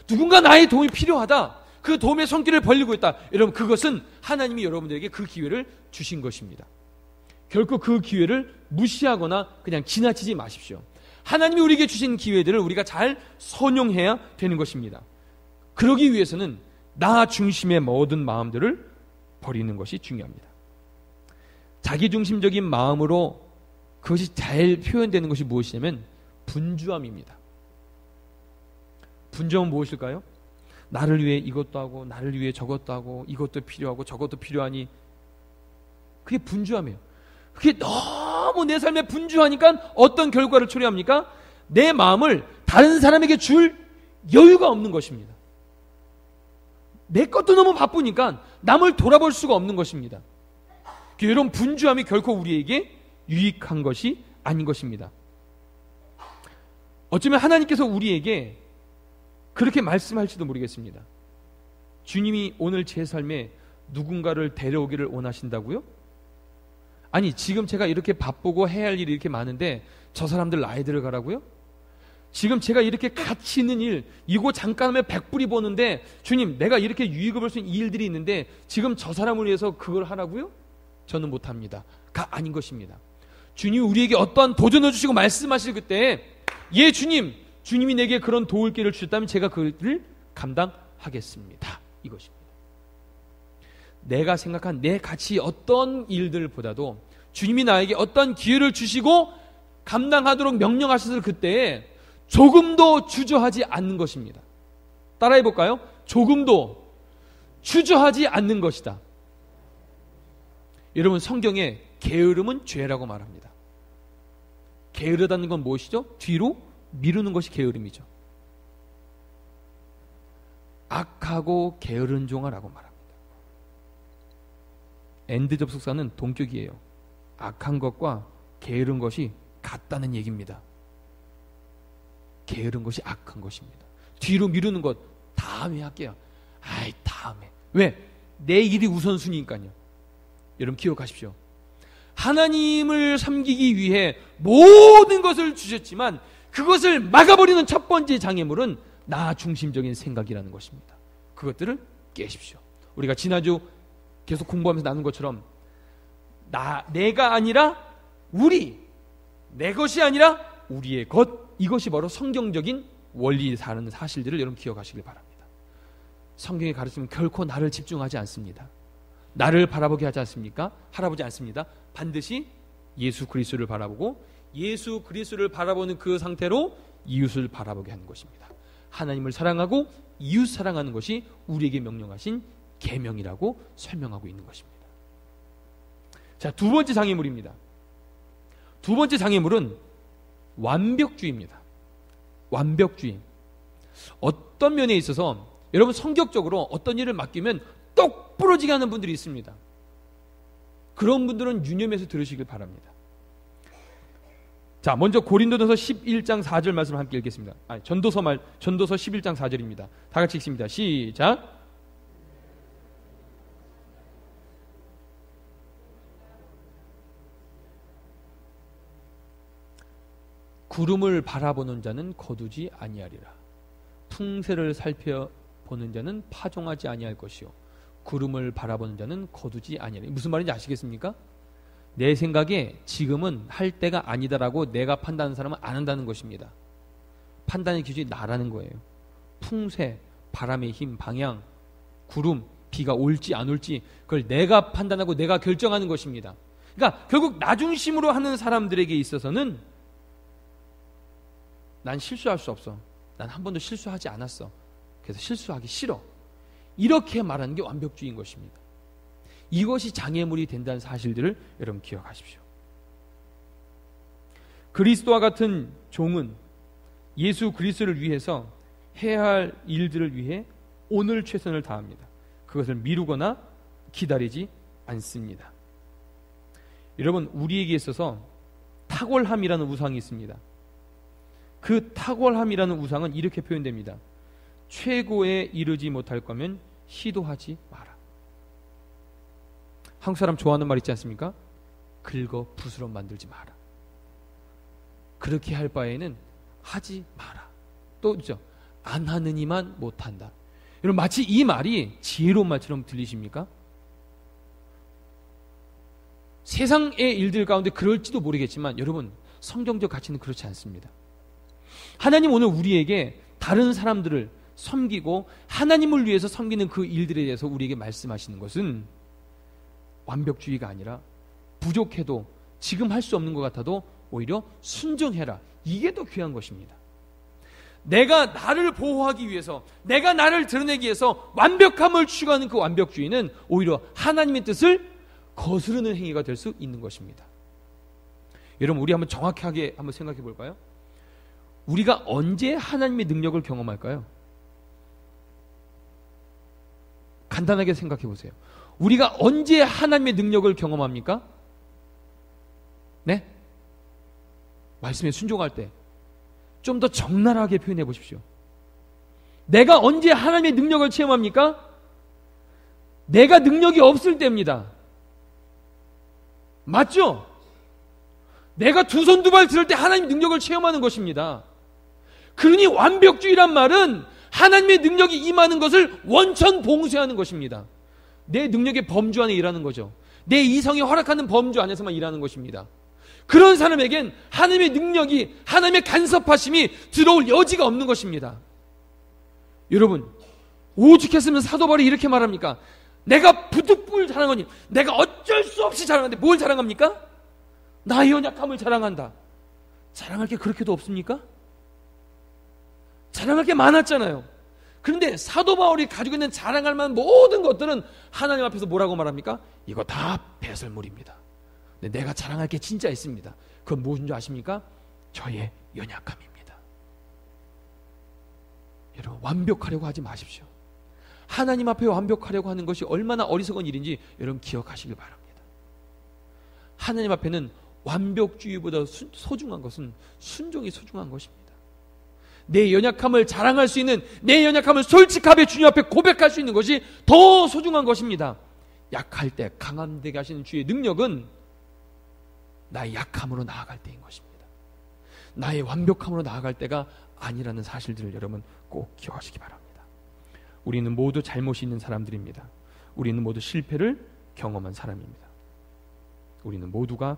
누군가 나의 도움이 필요하다, 그 도움의 손길을 벌리고 있다, 여러분 그것은 하나님이 여러분들에게 그 기회를 주신 것입니다. 결코 그 기회를 무시하거나 그냥 지나치지 마십시오. 하나님이 우리에게 주신 기회들을 우리가 잘 선용해야 되는 것입니다. 그러기 위해서는 나 중심의 모든 마음들을 버리는 것이 중요합니다. 자기중심적인 마음으로 그것이 잘 표현되는 것이 무엇이냐면 분주함입니다. 분주함은 무엇일까요? 나를 위해 이것도 하고 나를 위해 저것도 하고 이것도 필요하고 저것도 필요하니, 그게 분주함이에요. 그게 너무 내 삶에 분주하니까 어떤 결과를 초래합니까? 내 마음을 다른 사람에게 줄 여유가 없는 것입니다. 내 것도 너무 바쁘니까 남을 돌아볼 수가 없는 것입니다. 이런 분주함이 결코 우리에게 유익한 것이 아닌 것입니다. 어쩌면 하나님께서 우리에게 그렇게 말씀할지도 모르겠습니다. 주님이 오늘 제 삶에 누군가를 데려오기를 원하신다고요? 아니, 지금 제가 이렇게 바쁘고 해야 할 일이 이렇게 많은데 저 사람들 나이들을 가라고요? 지금 제가 이렇게 가치 있는 일, 이거 잠깐 하면 100불이 버는데 주님, 내가 이렇게 유익을 볼 수 있는 일들이 있는데 지금 저 사람을 위해서 그걸 하라고요? 저는 못합니다. 아닌 것입니다. 주님이 우리에게 어떠한 도전을 주시고 말씀하실 그때, 예 주님, 주님이 내게 그런 도울 길을 주셨다면 제가 그를 감당하겠습니다. 하겠습니다. 이것입니다. 내가 생각한 내 가치 어떤 일들보다도 주님이 나에게 어떤 기회를 주시고 감당하도록 명령하셨을 그때에 조금도 주저하지 않는 것입니다. 따라해 볼까요? 조금도 주저하지 않는 것이다. 여러분, 성경에 게으름은 죄라고 말합니다. 게으르다는 건 무엇이죠? 뒤로 미루는 것이 게으름이죠. 악하고 게으른 종아라고 말합니다. 엔드 접속사는 동격이에요. 악한 것과 게으른 것이 같다는 얘기입니다. 게으른 것이 악한 것입니다. 뒤로 미루는 것, 다음에 할게요. 아이, 다음에. 왜? 내 일이 우선순위니까요. 여러분 기억하십시오. 하나님을 섬기기 위해 모든 것을 주셨지만 그것을 막아버리는 첫 번째 장애물은 나 중심적인 생각이라는 것입니다. 그것들을 깨십시오. 우리가 지난주 계속 공부하면서 나눈 것처럼 내가 아니라 우리, 내 것이 아니라 우리의 것, 이것이 바로 성경적인 원리에 사는 사실들을 여러분 기억하시길 바랍니다. 성경의 가르침은 결코 나를 집중하지 않습니다. 나를 바라보게 하지 않습니까? 바라보지 않습니다. 반드시 예수 그리스도를 바라보고 예수 그리스도를 바라보는 그 상태로 이웃을 바라보게 하는 것입니다. 하나님을 사랑하고 이웃 사랑하는 것이 우리에게 명령하신 계명이라고 설명하고 있는 것입니다. 자, 두 번째 장애물입니다. 두 번째 장애물은 완벽주의입니다. 완벽주의. 어떤 면에 있어서 여러분 성격적으로 어떤 일을 맡기면 똑 부러지게 하는 분들이 있습니다. 그런 분들은 유념해서 들으시길 바랍니다. 자, 먼저 고린도전서 11장 4절 말씀을 함께 읽겠습니다. 전도서 11장 4절입니다. 다 같이 읽습니다. 시작. 구름을 바라보는 자는 거두지 아니하리라. 풍세를 살펴보는 자는 파종하지 아니할 것이요 구름을 바라보는 자는 거두지 아니하리라. 무슨 말인지 아시겠습니까? 내 생각에 지금은 할 때가 아니다라고 내가 판단하는 사람은 안 한다는 것입니다. 판단의 기준이 나라는 거예요. 풍세, 바람의 힘, 방향, 구름, 비가 올지 안 올지 그걸 내가 판단하고 내가 결정하는 것입니다. 그러니까 결국 나 중심으로 하는 사람들에게 있어서는 난 실수할 수 없어. 난 한 번도 실수하지 않았어. 그래서 실수하기 싫어. 이렇게 말하는 게 완벽주의인 것입니다. 이것이 장애물이 된다는 사실들을 여러분 기억하십시오. 그리스도와 같은 종은 예수 그리스도를 위해서 해야 할 일들을 위해 오늘 최선을 다합니다. 그것을 미루거나 기다리지 않습니다. 여러분, 우리에게 있어서 탁월함이라는 우상이 있습니다. 그 탁월함이라는 우상은 이렇게 표현됩니다. 최고에 이르지 못할 거면 시도하지 마라. 한국 사람 좋아하는 말 있지 않습니까? 긁어 부스럼 만들지 마라. 그렇게 할 바에는 하지 마라. 또 있죠. 안 하느니만 못한다. 여러분, 마치 이 말이 지혜로운 말처럼 들리십니까? 세상의 일들 가운데 그럴지도 모르겠지만 여러분, 성경적 가치는 그렇지 않습니다. 하나님 오늘 우리에게 다른 사람들을 섬기고 하나님을 위해서 섬기는 그 일들에 대해서 우리에게 말씀하시는 것은 완벽주의가 아니라 부족해도 지금 할 수 없는 것 같아도 오히려 순종해라. 이게 더 귀한 것입니다. 내가 나를 보호하기 위해서, 내가 나를 드러내기 위해서 완벽함을 추구하는 그 완벽주의는 오히려 하나님의 뜻을 거스르는 행위가 될 수 있는 것입니다. 여러분, 우리 한번 정확하게 한번 생각해 볼까요? 우리가 언제 하나님의 능력을 경험할까요? 간단하게 생각해 보세요. 우리가 언제 하나님의 능력을 경험합니까? 네? 말씀에 순종할 때. 좀 더 적나라하게 표현해 보십시오. 내가 언제 하나님의 능력을 체험합니까? 내가 능력이 없을 때입니다. 맞죠? 내가 두 손 두 발 들을 때 하나님의 능력을 체험하는 것입니다. 그러니 완벽주의란 말은 하나님의 능력이 임하는 것을 원천 봉쇄하는 것입니다. 내 능력의 범주 안에 일하는 거죠. 내 이성이 허락하는 범주 안에서만 일하는 것입니다. 그런 사람에겐 하나님의 능력이, 하나님의 간섭하심이 들어올 여지가 없는 것입니다. 여러분, 오죽했으면 사도 바울이 이렇게 말합니까? 내가 부득불 자랑하니, 내가 어쩔 수 없이 자랑하는데 뭘 자랑합니까? 나의 연약함을 자랑한다. 자랑할 게 그렇게도 없습니까? 자랑할 게 많았잖아요. 그런데 사도 바울이 가지고 있는 자랑할 만한 모든 것들은 하나님 앞에서 뭐라고 말합니까? 이거 다 배설물입니다. 근데 내가 자랑할 게 진짜 있습니다. 그건 무엇인 줄 아십니까? 저의 연약함입니다. 여러분, 완벽하려고 하지 마십시오. 하나님 앞에 완벽하려고 하는 것이 얼마나 어리석은 일인지 여러분 기억하시길 바랍니다. 하나님 앞에는 완벽주의보다 소중한 것은 순종이 소중한 것입니다. 내 연약함을 자랑할 수 있는, 내 연약함을 솔직하게 주님 앞에 고백할 수 있는 것이 더 소중한 것입니다. 약할 때 강함 되게 하시는 주의 능력은 나의 약함으로 나아갈 때인 것입니다. 나의 완벽함으로 나아갈 때가 아니라는 사실들을 여러분 꼭 기억하시기 바랍니다. 우리는 모두 잘못이 있는 사람들입니다. 우리는 모두 실패를 경험한 사람입니다. 우리는 모두가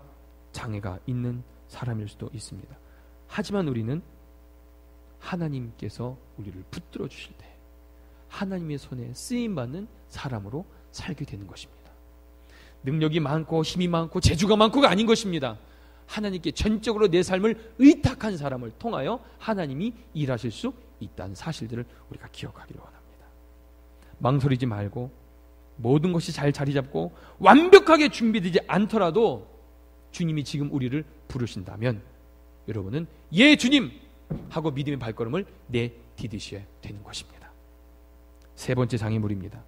장애가 있는 사람일 수도 있습니다. 하지만 우리는 하나님께서 우리를 붙들어 주실 때 하나님의 손에 쓰임받는 사람으로 살게 되는 것입니다. 능력이 많고 힘이 많고 재주가 많고가 아닌 것입니다. 하나님께 전적으로 내 삶을 의탁한 사람을 통하여 하나님이 일하실 수 있다는 사실들을 우리가 기억하기를 원합니다. 망설이지 말고 모든 것이 잘 자리 잡고 완벽하게 준비되지 않더라도 주님이 지금 우리를 부르신다면 여러분은 예 주님 하고 믿음의 발걸음을 내디디셔야 되는 것입니다. 세 번째 장애물입니다.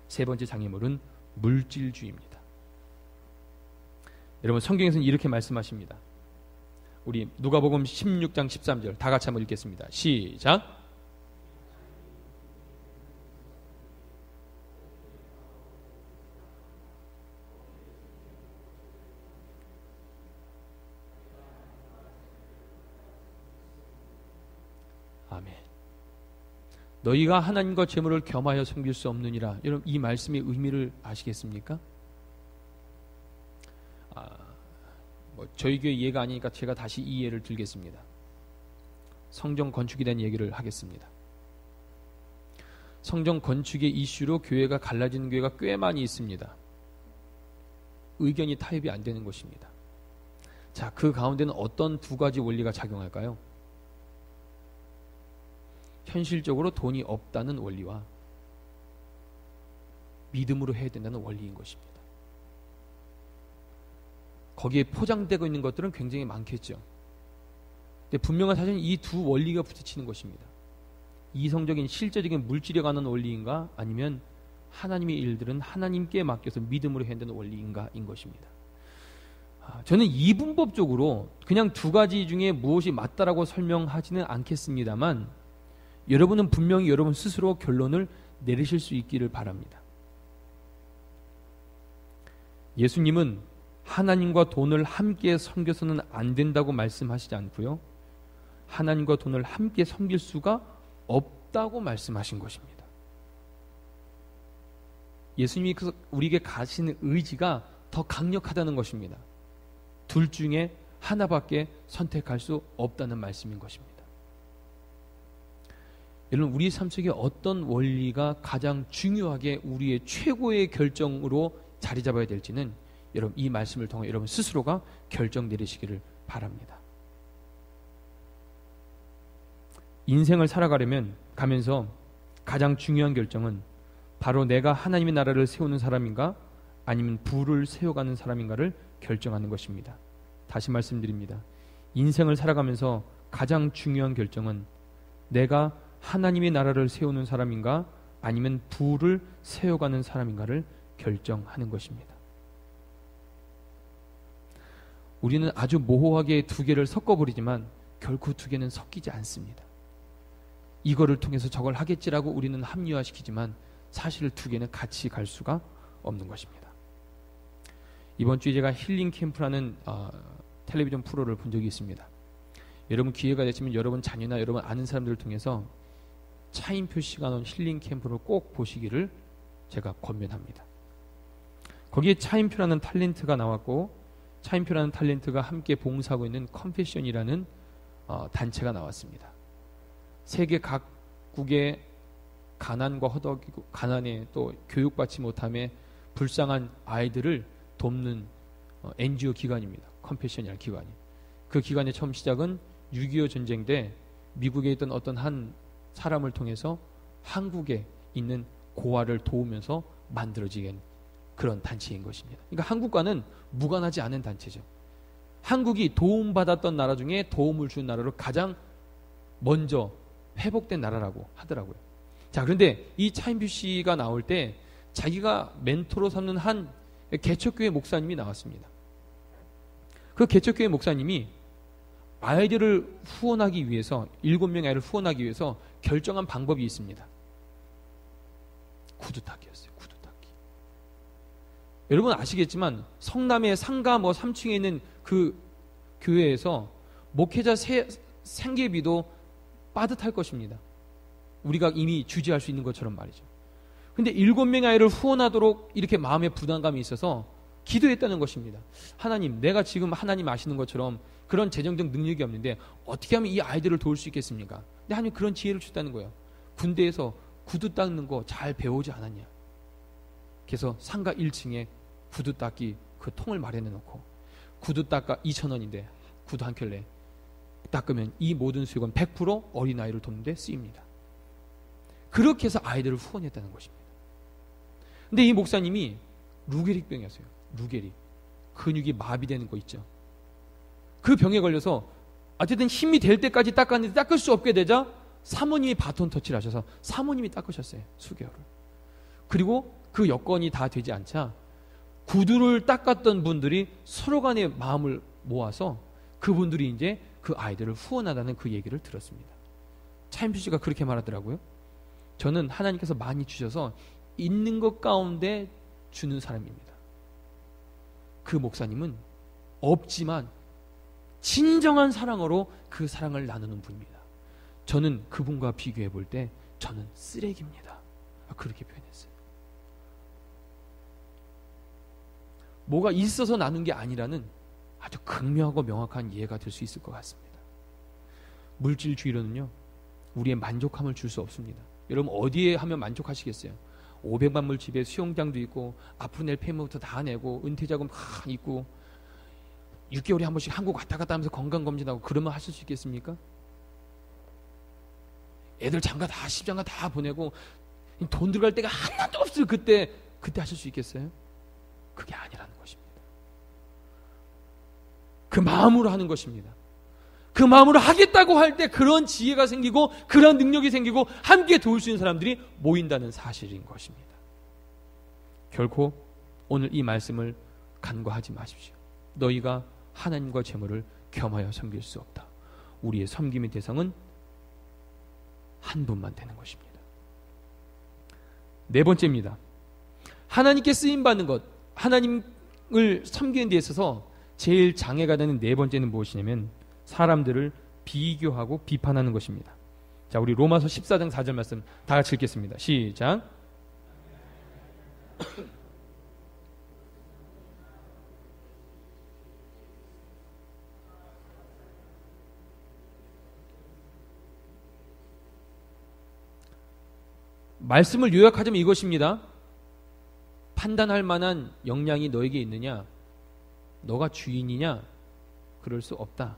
세 번째 장애물은 물질주의입니다. 여러분, 성경에서는 이렇게 말씀하십니다. 우리 누가복음 16장 13절 다 같이 한번 읽겠습니다. 시작. 아멘. 너희가 하나님과 재물을 겸하여 섬길 수 없느니라. 여러분, 이 말씀의 의미를 아시겠습니까? 저희 교회 예가 아니니까 제가 다시 이 예를 들겠습니다. 성전 건축에 대한 얘기를 하겠습니다. 성전 건축의 이슈로 교회가 갈라지는 교회가 꽤 많이 있습니다. 의견이 타협이 안 되는 것입니다. 자, 그 가운데는 어떤 두 가지 원리가 작용할까요? 현실적으로 돈이 없다는 원리와 믿음으로 해야 된다는 원리인 것입니다. 거기에 포장되고 있는 것들은 굉장히 많겠죠. 근데 분명한 사실은 이 두 원리가 부딪히는 것입니다. 이성적인 실제적인 물질에 관한 원리인가, 아니면 하나님의 일들은 하나님께 맡겨서 믿음으로 해야 되는 원리인가인 것입니다. 저는 이분법적으로 그냥 두 가지 중에 무엇이 맞다라고 설명하지는 않겠습니다만 여러분은 분명히 여러분 스스로 결론을 내리실 수 있기를 바랍니다. 예수님은 하나님과 돈을 함께 섬겨서는 안 된다고 말씀하시지 않고요, 하나님과 돈을 함께 섬길 수가 없다고 말씀하신 것입니다. 예수님이 우리에게 가시는 의지가 더 강력하다는 것입니다. 둘 중에 하나밖에 선택할 수 없다는 말씀인 것입니다. 여러분, 우리 삶 속에 어떤 원리가 가장 중요하게 우리의 최고의 결정으로 자리 잡아야 될지는 여러분 이 말씀을 통해 여러분 스스로가 결정 내리시기를 바랍니다. 인생을 살아가려면 가면서 가장 중요한 결정은 바로 내가 하나님의 나라를 세우는 사람인가 아니면 부를 세워가는 사람인가를 결정하는 것입니다. 다시 말씀드립니다. 인생을 살아가면서 가장 중요한 결정은 내가 하나님의 나라를 세우는 사람인가 아니면 부를 세워가는 사람인가를 결정하는 것입니다. 우리는 아주 모호하게 두 개를 섞어버리지만 결코 두 개는 섞이지 않습니다. 이거를 통해서 저걸 하겠지라고 우리는 합리화시키지만 사실 두 개는 같이 갈 수가 없는 것입니다. 이번 주에 제가 힐링 캠프라는 텔레비전 프로를 본 적이 있습니다. 여러분 기회가 되시면 여러분 자녀나 여러분 아는 사람들을 통해서 차인표 씨가 놓은 힐링 캠프를 꼭 보시기를 제가 권면합니다. 거기에 차인표라는 탤런트가 나왔고 차인표라는 탤런트가 함께 봉사하고 있는 컴패션이라는 단체가 나왔습니다. 세계 각국의 가난과 허덕이고 가난에 또 교육받지 못함에 불쌍한 아이들을 돕는 NGO 기관입니다. 컴패션이라는 기관이. 그 기관의 처음 시작은 6.25 전쟁 때 미국에 있던 어떤 한 사람을 통해서 한국에 있는 고아를 도우면서 만들어지게 그런 단체인 것입니다. 그러니까 한국과는 무관하지 않은 단체죠. 한국이 도움받았던 나라 중에 도움을 준 나라로 가장 먼저 회복된 나라라고 하더라고요. 자, 그런데 이 차인뷰 씨가 나올 때 자기가 멘토로 삼는 한 개척교회 목사님이 나왔습니다. 그 개척교회 목사님이 아이들을 후원하기 위해서 7명의 아이를 후원하기 위해서 결정한 방법이 있습니다. 구두닦기였어요. 구두닦기. 여러분 아시겠지만 성남의 상가 3층에 있는 그 교회에서 목회자 생계비도 빠듯할 것입니다. 우리가 이미 주지할 수 있는 것처럼 말이죠. 근데 7명의 아이를 후원하도록 이렇게 마음의 부담감이 있어서 기도했다는 것입니다. 하나님, 내가 지금 하나님 아시는 것처럼 그런 재정적 능력이 없는데 어떻게 하면 이 아이들을 도울 수 있겠습니까? 근데 하나님 그런 지혜를 줬다는 거예요. 군대에서 구두 닦는 거 잘 배우지 않았냐? 그래서 상가 1층에 구두 닦기 그 통을 마련해 놓고 구두 닦아 2,000원인데 구두 한 켤레 닦으면 이 모든 수익은 100% 어린아이를 돕는 데 쓰입니다. 그렇게 해서 아이들을 후원했다는 것입니다. 근데 이 목사님이 루게릭병이었어요. 루게릭. 근육이 마비되는 거 있죠. 그 병에 걸려서 어쨌든 힘이 될 때까지 닦았는데 닦을 수 없게 되자 사모님이 바톤 터치를 하셔서 사모님이 닦으셨어요. 수개월을. 그리고 그 여건이 다 되지 않자 구두를 닦았던 분들이 서로 간의 마음을 모아서 그분들이 이제 그 아이들을 후원하다는 그 얘기를 들었습니다. 차인표 씨가 그렇게 말하더라고요. 저는 하나님께서 많이 주셔서 있는 것 가운데 주는 사람입니다. 그 목사님은 없지만 진정한 사랑으로 그 사랑을 나누는 분입니다. 저는 그분과 비교해 볼 때 저는 쓰레기입니다. 그렇게 표현했어요. 뭐가 있어서 나눈 게 아니라는 아주 극명하고 명확한 이해가 될 수 있을 것 같습니다. 물질주의로는요, 우리의 만족함을 줄 수 없습니다. 여러분 어디에 하면 만족하시겠어요? 500만 불 집에 수영장도 있고 앞으로 낼 페이먼트 다 내고 은퇴자금 막 있고 6개월에 한 번씩 한국 왔다 갔다 하면서 건강검진하고 그러면 하실 수 있겠습니까? 애들 장가 다 시집장가 다 보내고 돈 들어갈 데가 하나도 없을 그때 하실 수 있겠어요? 그게 아니라는 것입니다. 그 마음으로 하는 것입니다. 그 마음으로 하겠다고 할 때 그런 지혜가 생기고 그런 능력이 생기고 함께 도울 수 있는 사람들이 모인다는 사실인 것입니다. 결코 오늘 이 말씀을 간과하지 마십시오. 너희가 하나님과 재물을 겸하여 섬길 수 없다. 우리의 섬김의 대상은 한 분만 되는 것입니다. 네 번째입니다. 하나님께 쓰임받는 것, 하나님을 섬기는 데 있어서 제일 장애가 되는 네 번째는 무엇이냐면 사람들을 비교하고 비판하는 것입니다. 자, 우리 로마서 14장 4절 말씀 다 같이 읽겠습니다. 시작. 말씀을 요약하자면 이것입니다. 판단할 만한 역량이 너에게 있느냐? 너가 주인이냐? 그럴 수 없다.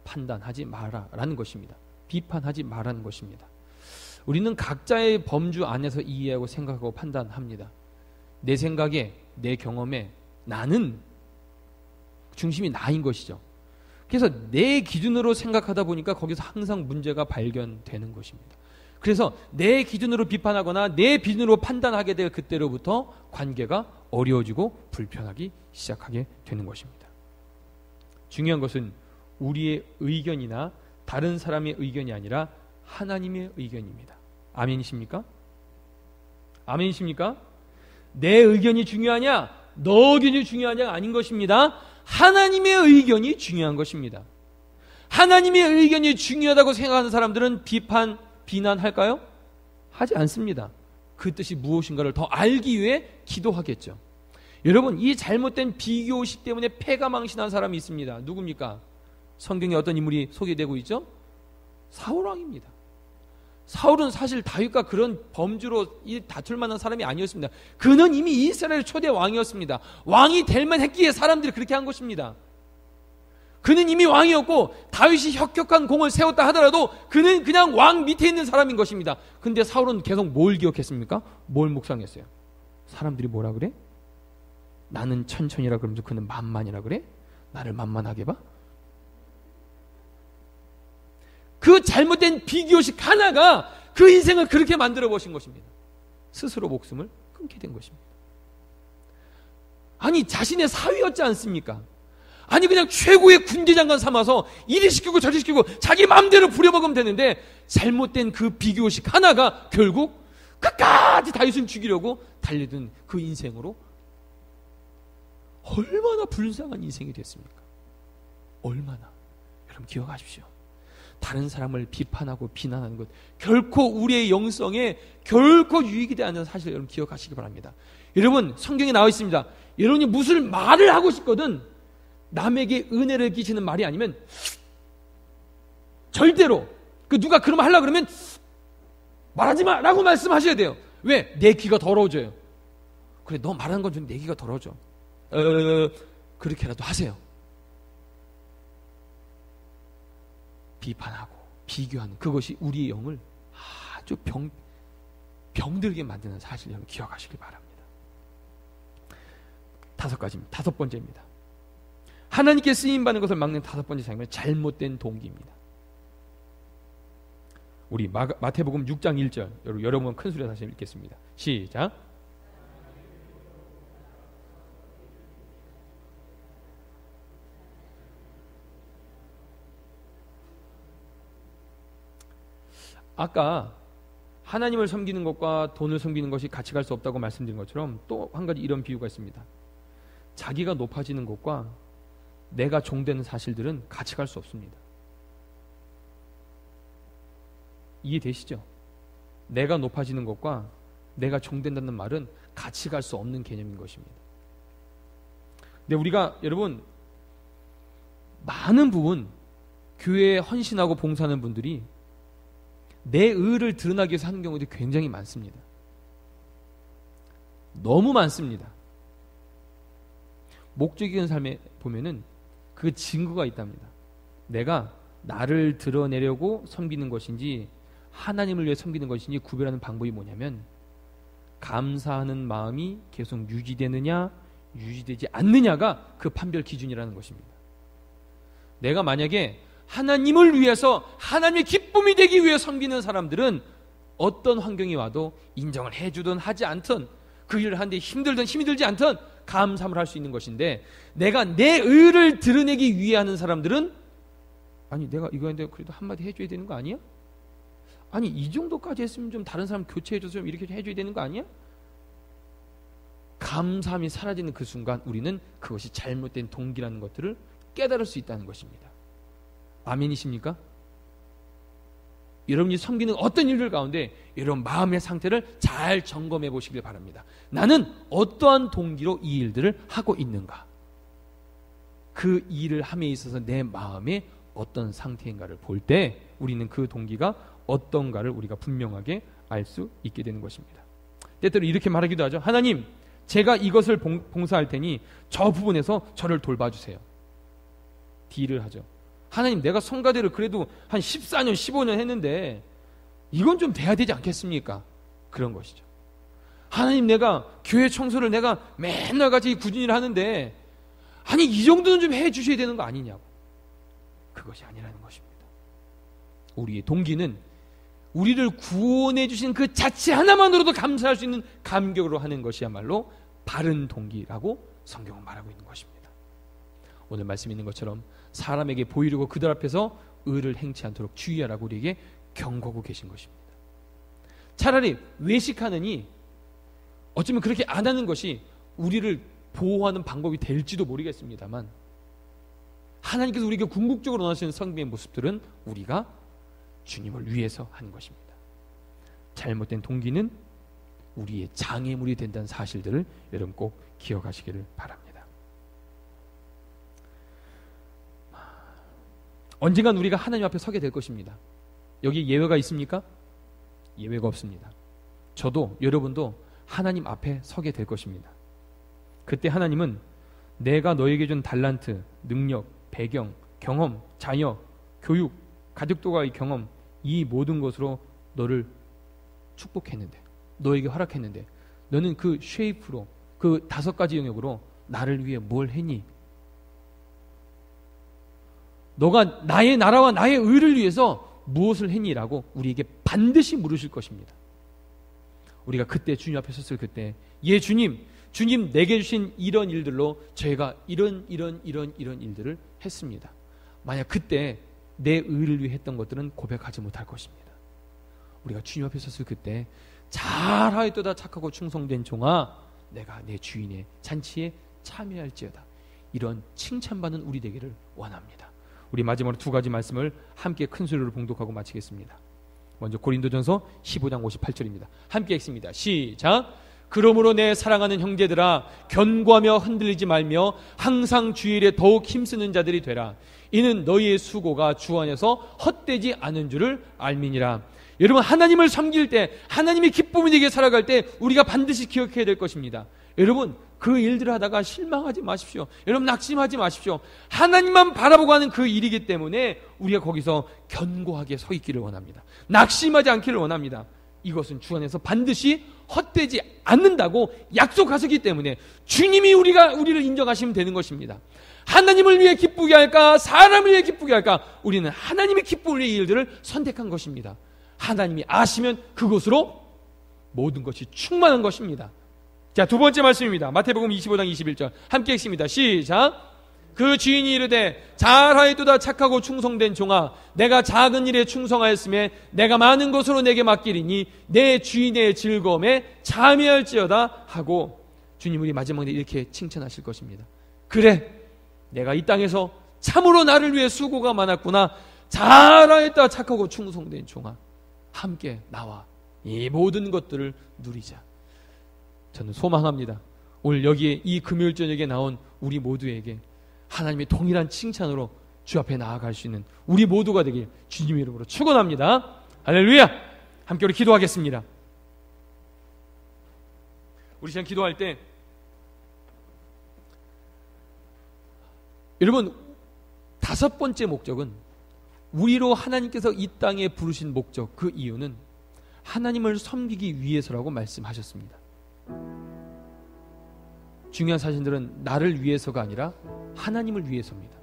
판단하지 마라 라는 것입니다. 비판하지 마라는 것입니다. 우리는 각자의 범주 안에서 이해하고 생각하고 판단합니다. 내 생각에, 내 경험에 나는 중심이 나인 것이죠. 그래서 내 기준으로 생각하다 보니까 거기서 항상 문제가 발견되는 것입니다. 그래서 내 기준으로 비판하거나 내 기준으로 판단하게 될 그때로부터 관계가 어려워지고 불편하기 시작하게 되는 것입니다. 중요한 것은 우리의 의견이나 다른 사람의 의견이 아니라 하나님의 의견입니다. 아멘이십니까? 아멘이십니까? 내 의견이 중요하냐? 너 의견이 중요하냐가 아닌 것입니다. 하나님의 의견이 중요한 것입니다. 하나님의 의견이 중요하다고 생각하는 사람들은 비난할까요? 하지 않습니다. 그 뜻이 무엇인가를 더 알기 위해 기도하겠죠. 여러분, 이 잘못된 비교의식 때문에 패가 망신한 사람이 있습니다. 누굽니까? 성경에 어떤 인물이 소개되고 있죠? 사울왕입니다. 사울은 사실 다윗과 그런 범주로 다툴 만한 사람이 아니었습니다. 그는 이미 이스라엘 초대 왕이었습니다. 왕이 될 만했기에 사람들이 그렇게 한 것입니다. 그는 이미 왕이었고 다윗이 혁혁한 공을 세웠다 하더라도 그는 그냥 왕 밑에 있는 사람인 것입니다. 근데 사울은 계속 뭘 기억했습니까? 뭘 묵상했어요? 사람들이 뭐라 그래? 나는 천천히라 그러면서 그는 만만이라 그래? 나를 만만하게 봐? 그 잘못된 비교식 하나가 그 인생을 그렇게 만들어 보신 것입니다. 스스로 목숨을 끊게 된 것입니다. 아니 자신의 사위였지 않습니까? 아니 그냥 최고의 군대장관 삼아서 이리 시키고 저리 시키고 자기 마음대로 부려먹으면 되는데 잘못된 그 비교식 하나가 결국 끝까지 다윗을 죽이려고 달려든 그 인생으로 얼마나 불쌍한 인생이 됐습니까? 얼마나. 여러분 기억하십시오. 다른 사람을 비판하고 비난하는 것 결코 우리의 영성에 결코 유익이 되지 않는 사실을 여러분 기억하시기 바랍니다. 여러분 성경에 나와 있습니다. 여러분이 무슨 말을 하고 싶거든 남에게 은혜를 끼치는 말이 아니면 절대로 그 누가 그런 말 하려고 그러면 말하지 마 라고 말씀하셔야 돼요. 왜? 내 귀가 더러워져요. 그래 너 말하는 건 좀 내 귀가 더러워져. 그렇게라도 하세요. 비판하고 비교하는 그것이 우리의 영을 아주 병들게 만드는 사실을 여러분 기억하시기 바랍니다. 5가지입니다. 5번째입니다. 하나님께 쓰임받는 것을 막는 5번째 장면은 잘못된 동기입니다. 우리 마태복음 6장 1절 여러분 큰 소리로 다시 읽겠습니다. 시작. 아까 하나님을 섬기는 것과 돈을 섬기는 것이 같이 갈 수 없다고 말씀드린 것처럼 또 한 가지 이런 비유가 있습니다. 자기가 높아지는 것과 내가 종되는 사실들은 같이 갈 수 없습니다. 이해되시죠? 내가 높아지는 것과 내가 종된다는 말은 같이 갈 수 없는 개념인 것입니다. 근데 우리가 여러분 많은 부분 교회에 헌신하고 봉사하는 분들이 내 의를 드러나기 위해서 하는 경우도 굉장히 많습니다. 너무 많습니다. 목적인 삶에 보면은 그 증거가 있답니다. 내가 나를 드러내려고 섬기는 것인지 하나님을 위해 섬기는 것인지 구별하는 방법이 뭐냐면 감사하는 마음이 계속 유지되느냐 유지되지 않느냐가 그 판별 기준이라는 것입니다. 내가 만약에 하나님을 위해서 하나님의 기쁨이 되기 위해 섬기는 사람들은 어떤 환경이 와도 인정을 해주든 하지 않든 그 일을 하는데 힘들든 힘이 들지 않든 감사함을 할 수 있는 것인데 내가 내 의를 드러내기 위해 하는 사람들은 아니 내가 이거 했는데 그래도 한마디 해줘야 되는 거 아니야? 아니 이 정도까지 했으면 좀 다른 사람 교체해줘서 좀 이렇게 해줘야 되는 거 아니야? 감사함이 사라지는 그 순간 우리는 그것이 잘못된 동기라는 것들을 깨달을 수 있다는 것입니다. 아멘이십니까? 여러분이 섬기는 어떤 일들 가운데 여러분 마음의 상태를 잘 점검해 보시길 바랍니다. 나는 어떠한 동기로 이 일들을 하고 있는가? 그 일을 함에 있어서 내 마음에 어떤 상태인가를 볼 때 우리는 그 동기가 어떤가를 우리가 분명하게 알 수 있게 되는 것입니다. 때때로 이렇게 말하기도 하죠. 하나님, 제가 이것을 봉사할 테니 저 부분에서 저를 돌봐주세요. 딜을 하죠. 하나님, 내가 성가대를 그래도 한 14년, 15년 했는데 이건 좀 돼야 되지 않겠습니까? 그런 것이죠. 하나님, 내가 교회 청소를 내가 맨날 같이 꾸준히 하는데 아니 이 정도는 좀 해주셔야 되는 거 아니냐고. 그것이 아니라는 것입니다. 우리의 동기는 우리를 구원해 주신 그 자체 하나만으로도 감사할 수 있는 감격으로 하는 것이야말로 바른 동기라고 성경은 말하고 있는 것입니다. 오늘 말씀 있는 것처럼 사람에게 보이려고 그들 앞에서 의를 행치 않도록 주의하라고 우리에게 경고하고 계신 것입니다. 차라리 외식하느니 어쩌면 그렇게 안 하는 것이 우리를 보호하는 방법이 될지도 모르겠습니다만 하나님께서 우리에게 궁극적으로 원하시는 성경의 모습들은 우리가 주님을 위해서 하는 것입니다. 잘못된 동기는 우리의 장애물이 된다는 사실들을 여러분 꼭 기억하시기를 바랍니다. 언젠간 우리가 하나님 앞에 서게 될 것입니다. 여기 예외가 있습니까? 예외가 없습니다. 저도 여러분도 하나님 앞에 서게 될 것입니다. 그때 하나님은 내가 너에게 준 달란트, 능력, 배경, 경험, 자녀, 교육, 가족들과의 경험, 이 모든 것으로 너를 축복했는데, 너에게 허락했는데 너는 그 쉐이프로, 그 5가지 영역으로 나를 위해 뭘 했니? 너가 나의 나라와 나의 의를 위해서 무엇을 했니라고 우리에게 반드시 물으실 것입니다. 우리가 그때 주님 앞에 섰을 그때, 예 주님 내게 주신 이런 일들로 저희가 이런 일들을 했습니다. 만약 그때 내 의를 위해 했던 것들은 고백하지 못할 것입니다. 우리가 주님 앞에 섰을 그때, 잘하였도다 착하고 충성된 종아, 내가 내 주인의 잔치에 참여할지어다, 이런 칭찬받는 우리 되기를 원합니다. 우리 마지막으로 2가지 말씀을 함께 큰 소리로 봉독하고 마치겠습니다. 먼저 고린도전서 15장 58절입니다. 함께 읽습니다. 시작. 그러므로 내 사랑하는 형제들아, 견고하며 흔들리지 말며 항상 주일에 더욱 힘쓰는 자들이 되라. 이는 너희의 수고가 주 안에서 헛되지 않은 줄을 알미니라. 여러분, 하나님을 섬길 때, 하나님의 기쁨이 되게 살아갈 때 우리가 반드시 기억해야 될 것입니다. 여러분, 그 일들을 하다가 실망하지 마십시오. 여러분, 낙심하지 마십시오. 하나님만 바라보고 하는 그 일이기 때문에 우리가 거기서 견고하게 서 있기를 원합니다. 낙심하지 않기를 원합니다. 이것은 주 안에서 반드시 헛되지 않는다고 약속하시기 때문에 주님이 우리를 인정하시면 되는 것입니다. 하나님을 위해 기쁘게 할까, 사람을 위해 기쁘게 할까? 우리는 하나님의 기쁨을 위해 이 일들을 선택한 것입니다. 하나님이 아시면 그것으로 모든 것이 충만한 것입니다. 자, 2번째 말씀입니다. 마태복음 25장 21절 함께 읽습니다. 시작. 그 주인이 이르되 잘하였도다 착하고 충성된 종아, 내가 작은 일에 충성하였으면 내가 많은 것으로 내게 맡기리니 내 주인의 즐거움에 참여할지어다 하고, 주님 우리 마지막에 이렇게 칭찬하실 것입니다. 그래, 내가 이 땅에서 참으로 나를 위해 수고가 많았구나. 잘하였다 착하고 충성된 종아, 함께 나와 이 모든 것들을 누리자. 저는 소망합니다. 오늘 여기에 이 금요일 저녁에 나온 우리 모두에게 하나님의 동일한 칭찬으로 주 앞에 나아갈 수 있는 우리 모두가 되길 주님의 이름으로 축원합니다. 할렐루야. 함께 우리 기도하겠습니다. 우리 시간 기도할 때 여러분, 5번째 목적은, 우리로 하나님께서 이 땅에 부르신 목적, 그 이유는 하나님을 섬기기 위해서라고 말씀하셨습니다. 중요한 사실들은 나를 위해서가 아니라 하나님을 위해서입니다.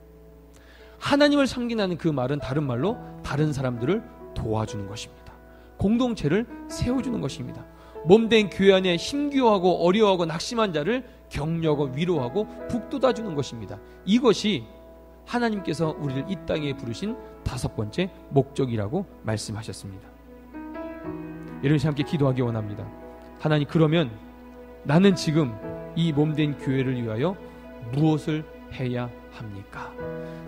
하나님을 섬긴다는 그 말은 다른 말로 다른 사람들을 도와주는 것입니다. 공동체를 세워주는 것입니다. 몸된 교회 안에 힘겨워하고 어려워하고 낙심한 자를 격려하고 위로하고 북돋아주는 것입니다. 이것이 하나님께서 우리를 이 땅에 부르신 5번째 목적이라고 말씀하셨습니다. 여러분, 함께 기도하기 원합니다. 하나님, 그러면 나는 지금 이 몸된 교회를 위하여 무엇을 해야 합니까?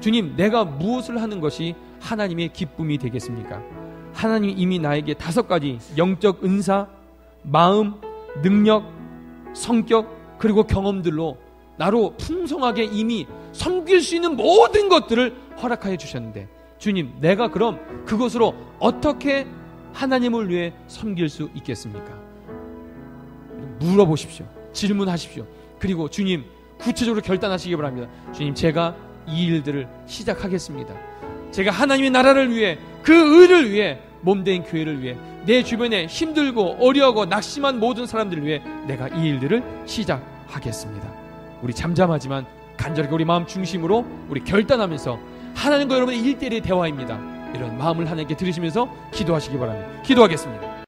주님, 내가 무엇을 하는 것이 하나님의 기쁨이 되겠습니까? 하나님이 이미 나에게 5가지 영적 은사, 마음, 능력, 성격, 그리고 경험들로 나로 풍성하게 이미 섬길 수 있는 모든 것들을 허락하여 주셨는데, 주님, 내가 그럼 그것으로 어떻게 하나님을 위해 섬길 수 있겠습니까? 물어보십시오. 질문하십시오. 그리고 주님, 구체적으로 결단하시기 바랍니다. 주님, 제가 이 일들을 시작하겠습니다. 제가 하나님의 나라를 위해, 그 의를 위해, 몸된 교회를 위해, 내 주변에 힘들고 어려워하고 낙심한 모든 사람들을 위해 내가 이 일들을 시작하겠습니다. 우리 잠잠하지만 간절하게 우리 마음 중심으로 우리 결단하면서, 하나님과 여러분의 1:1의 대화입니다. 이런 마음을 하나님께 들으시면서 기도하시기 바랍니다. 기도하겠습니다.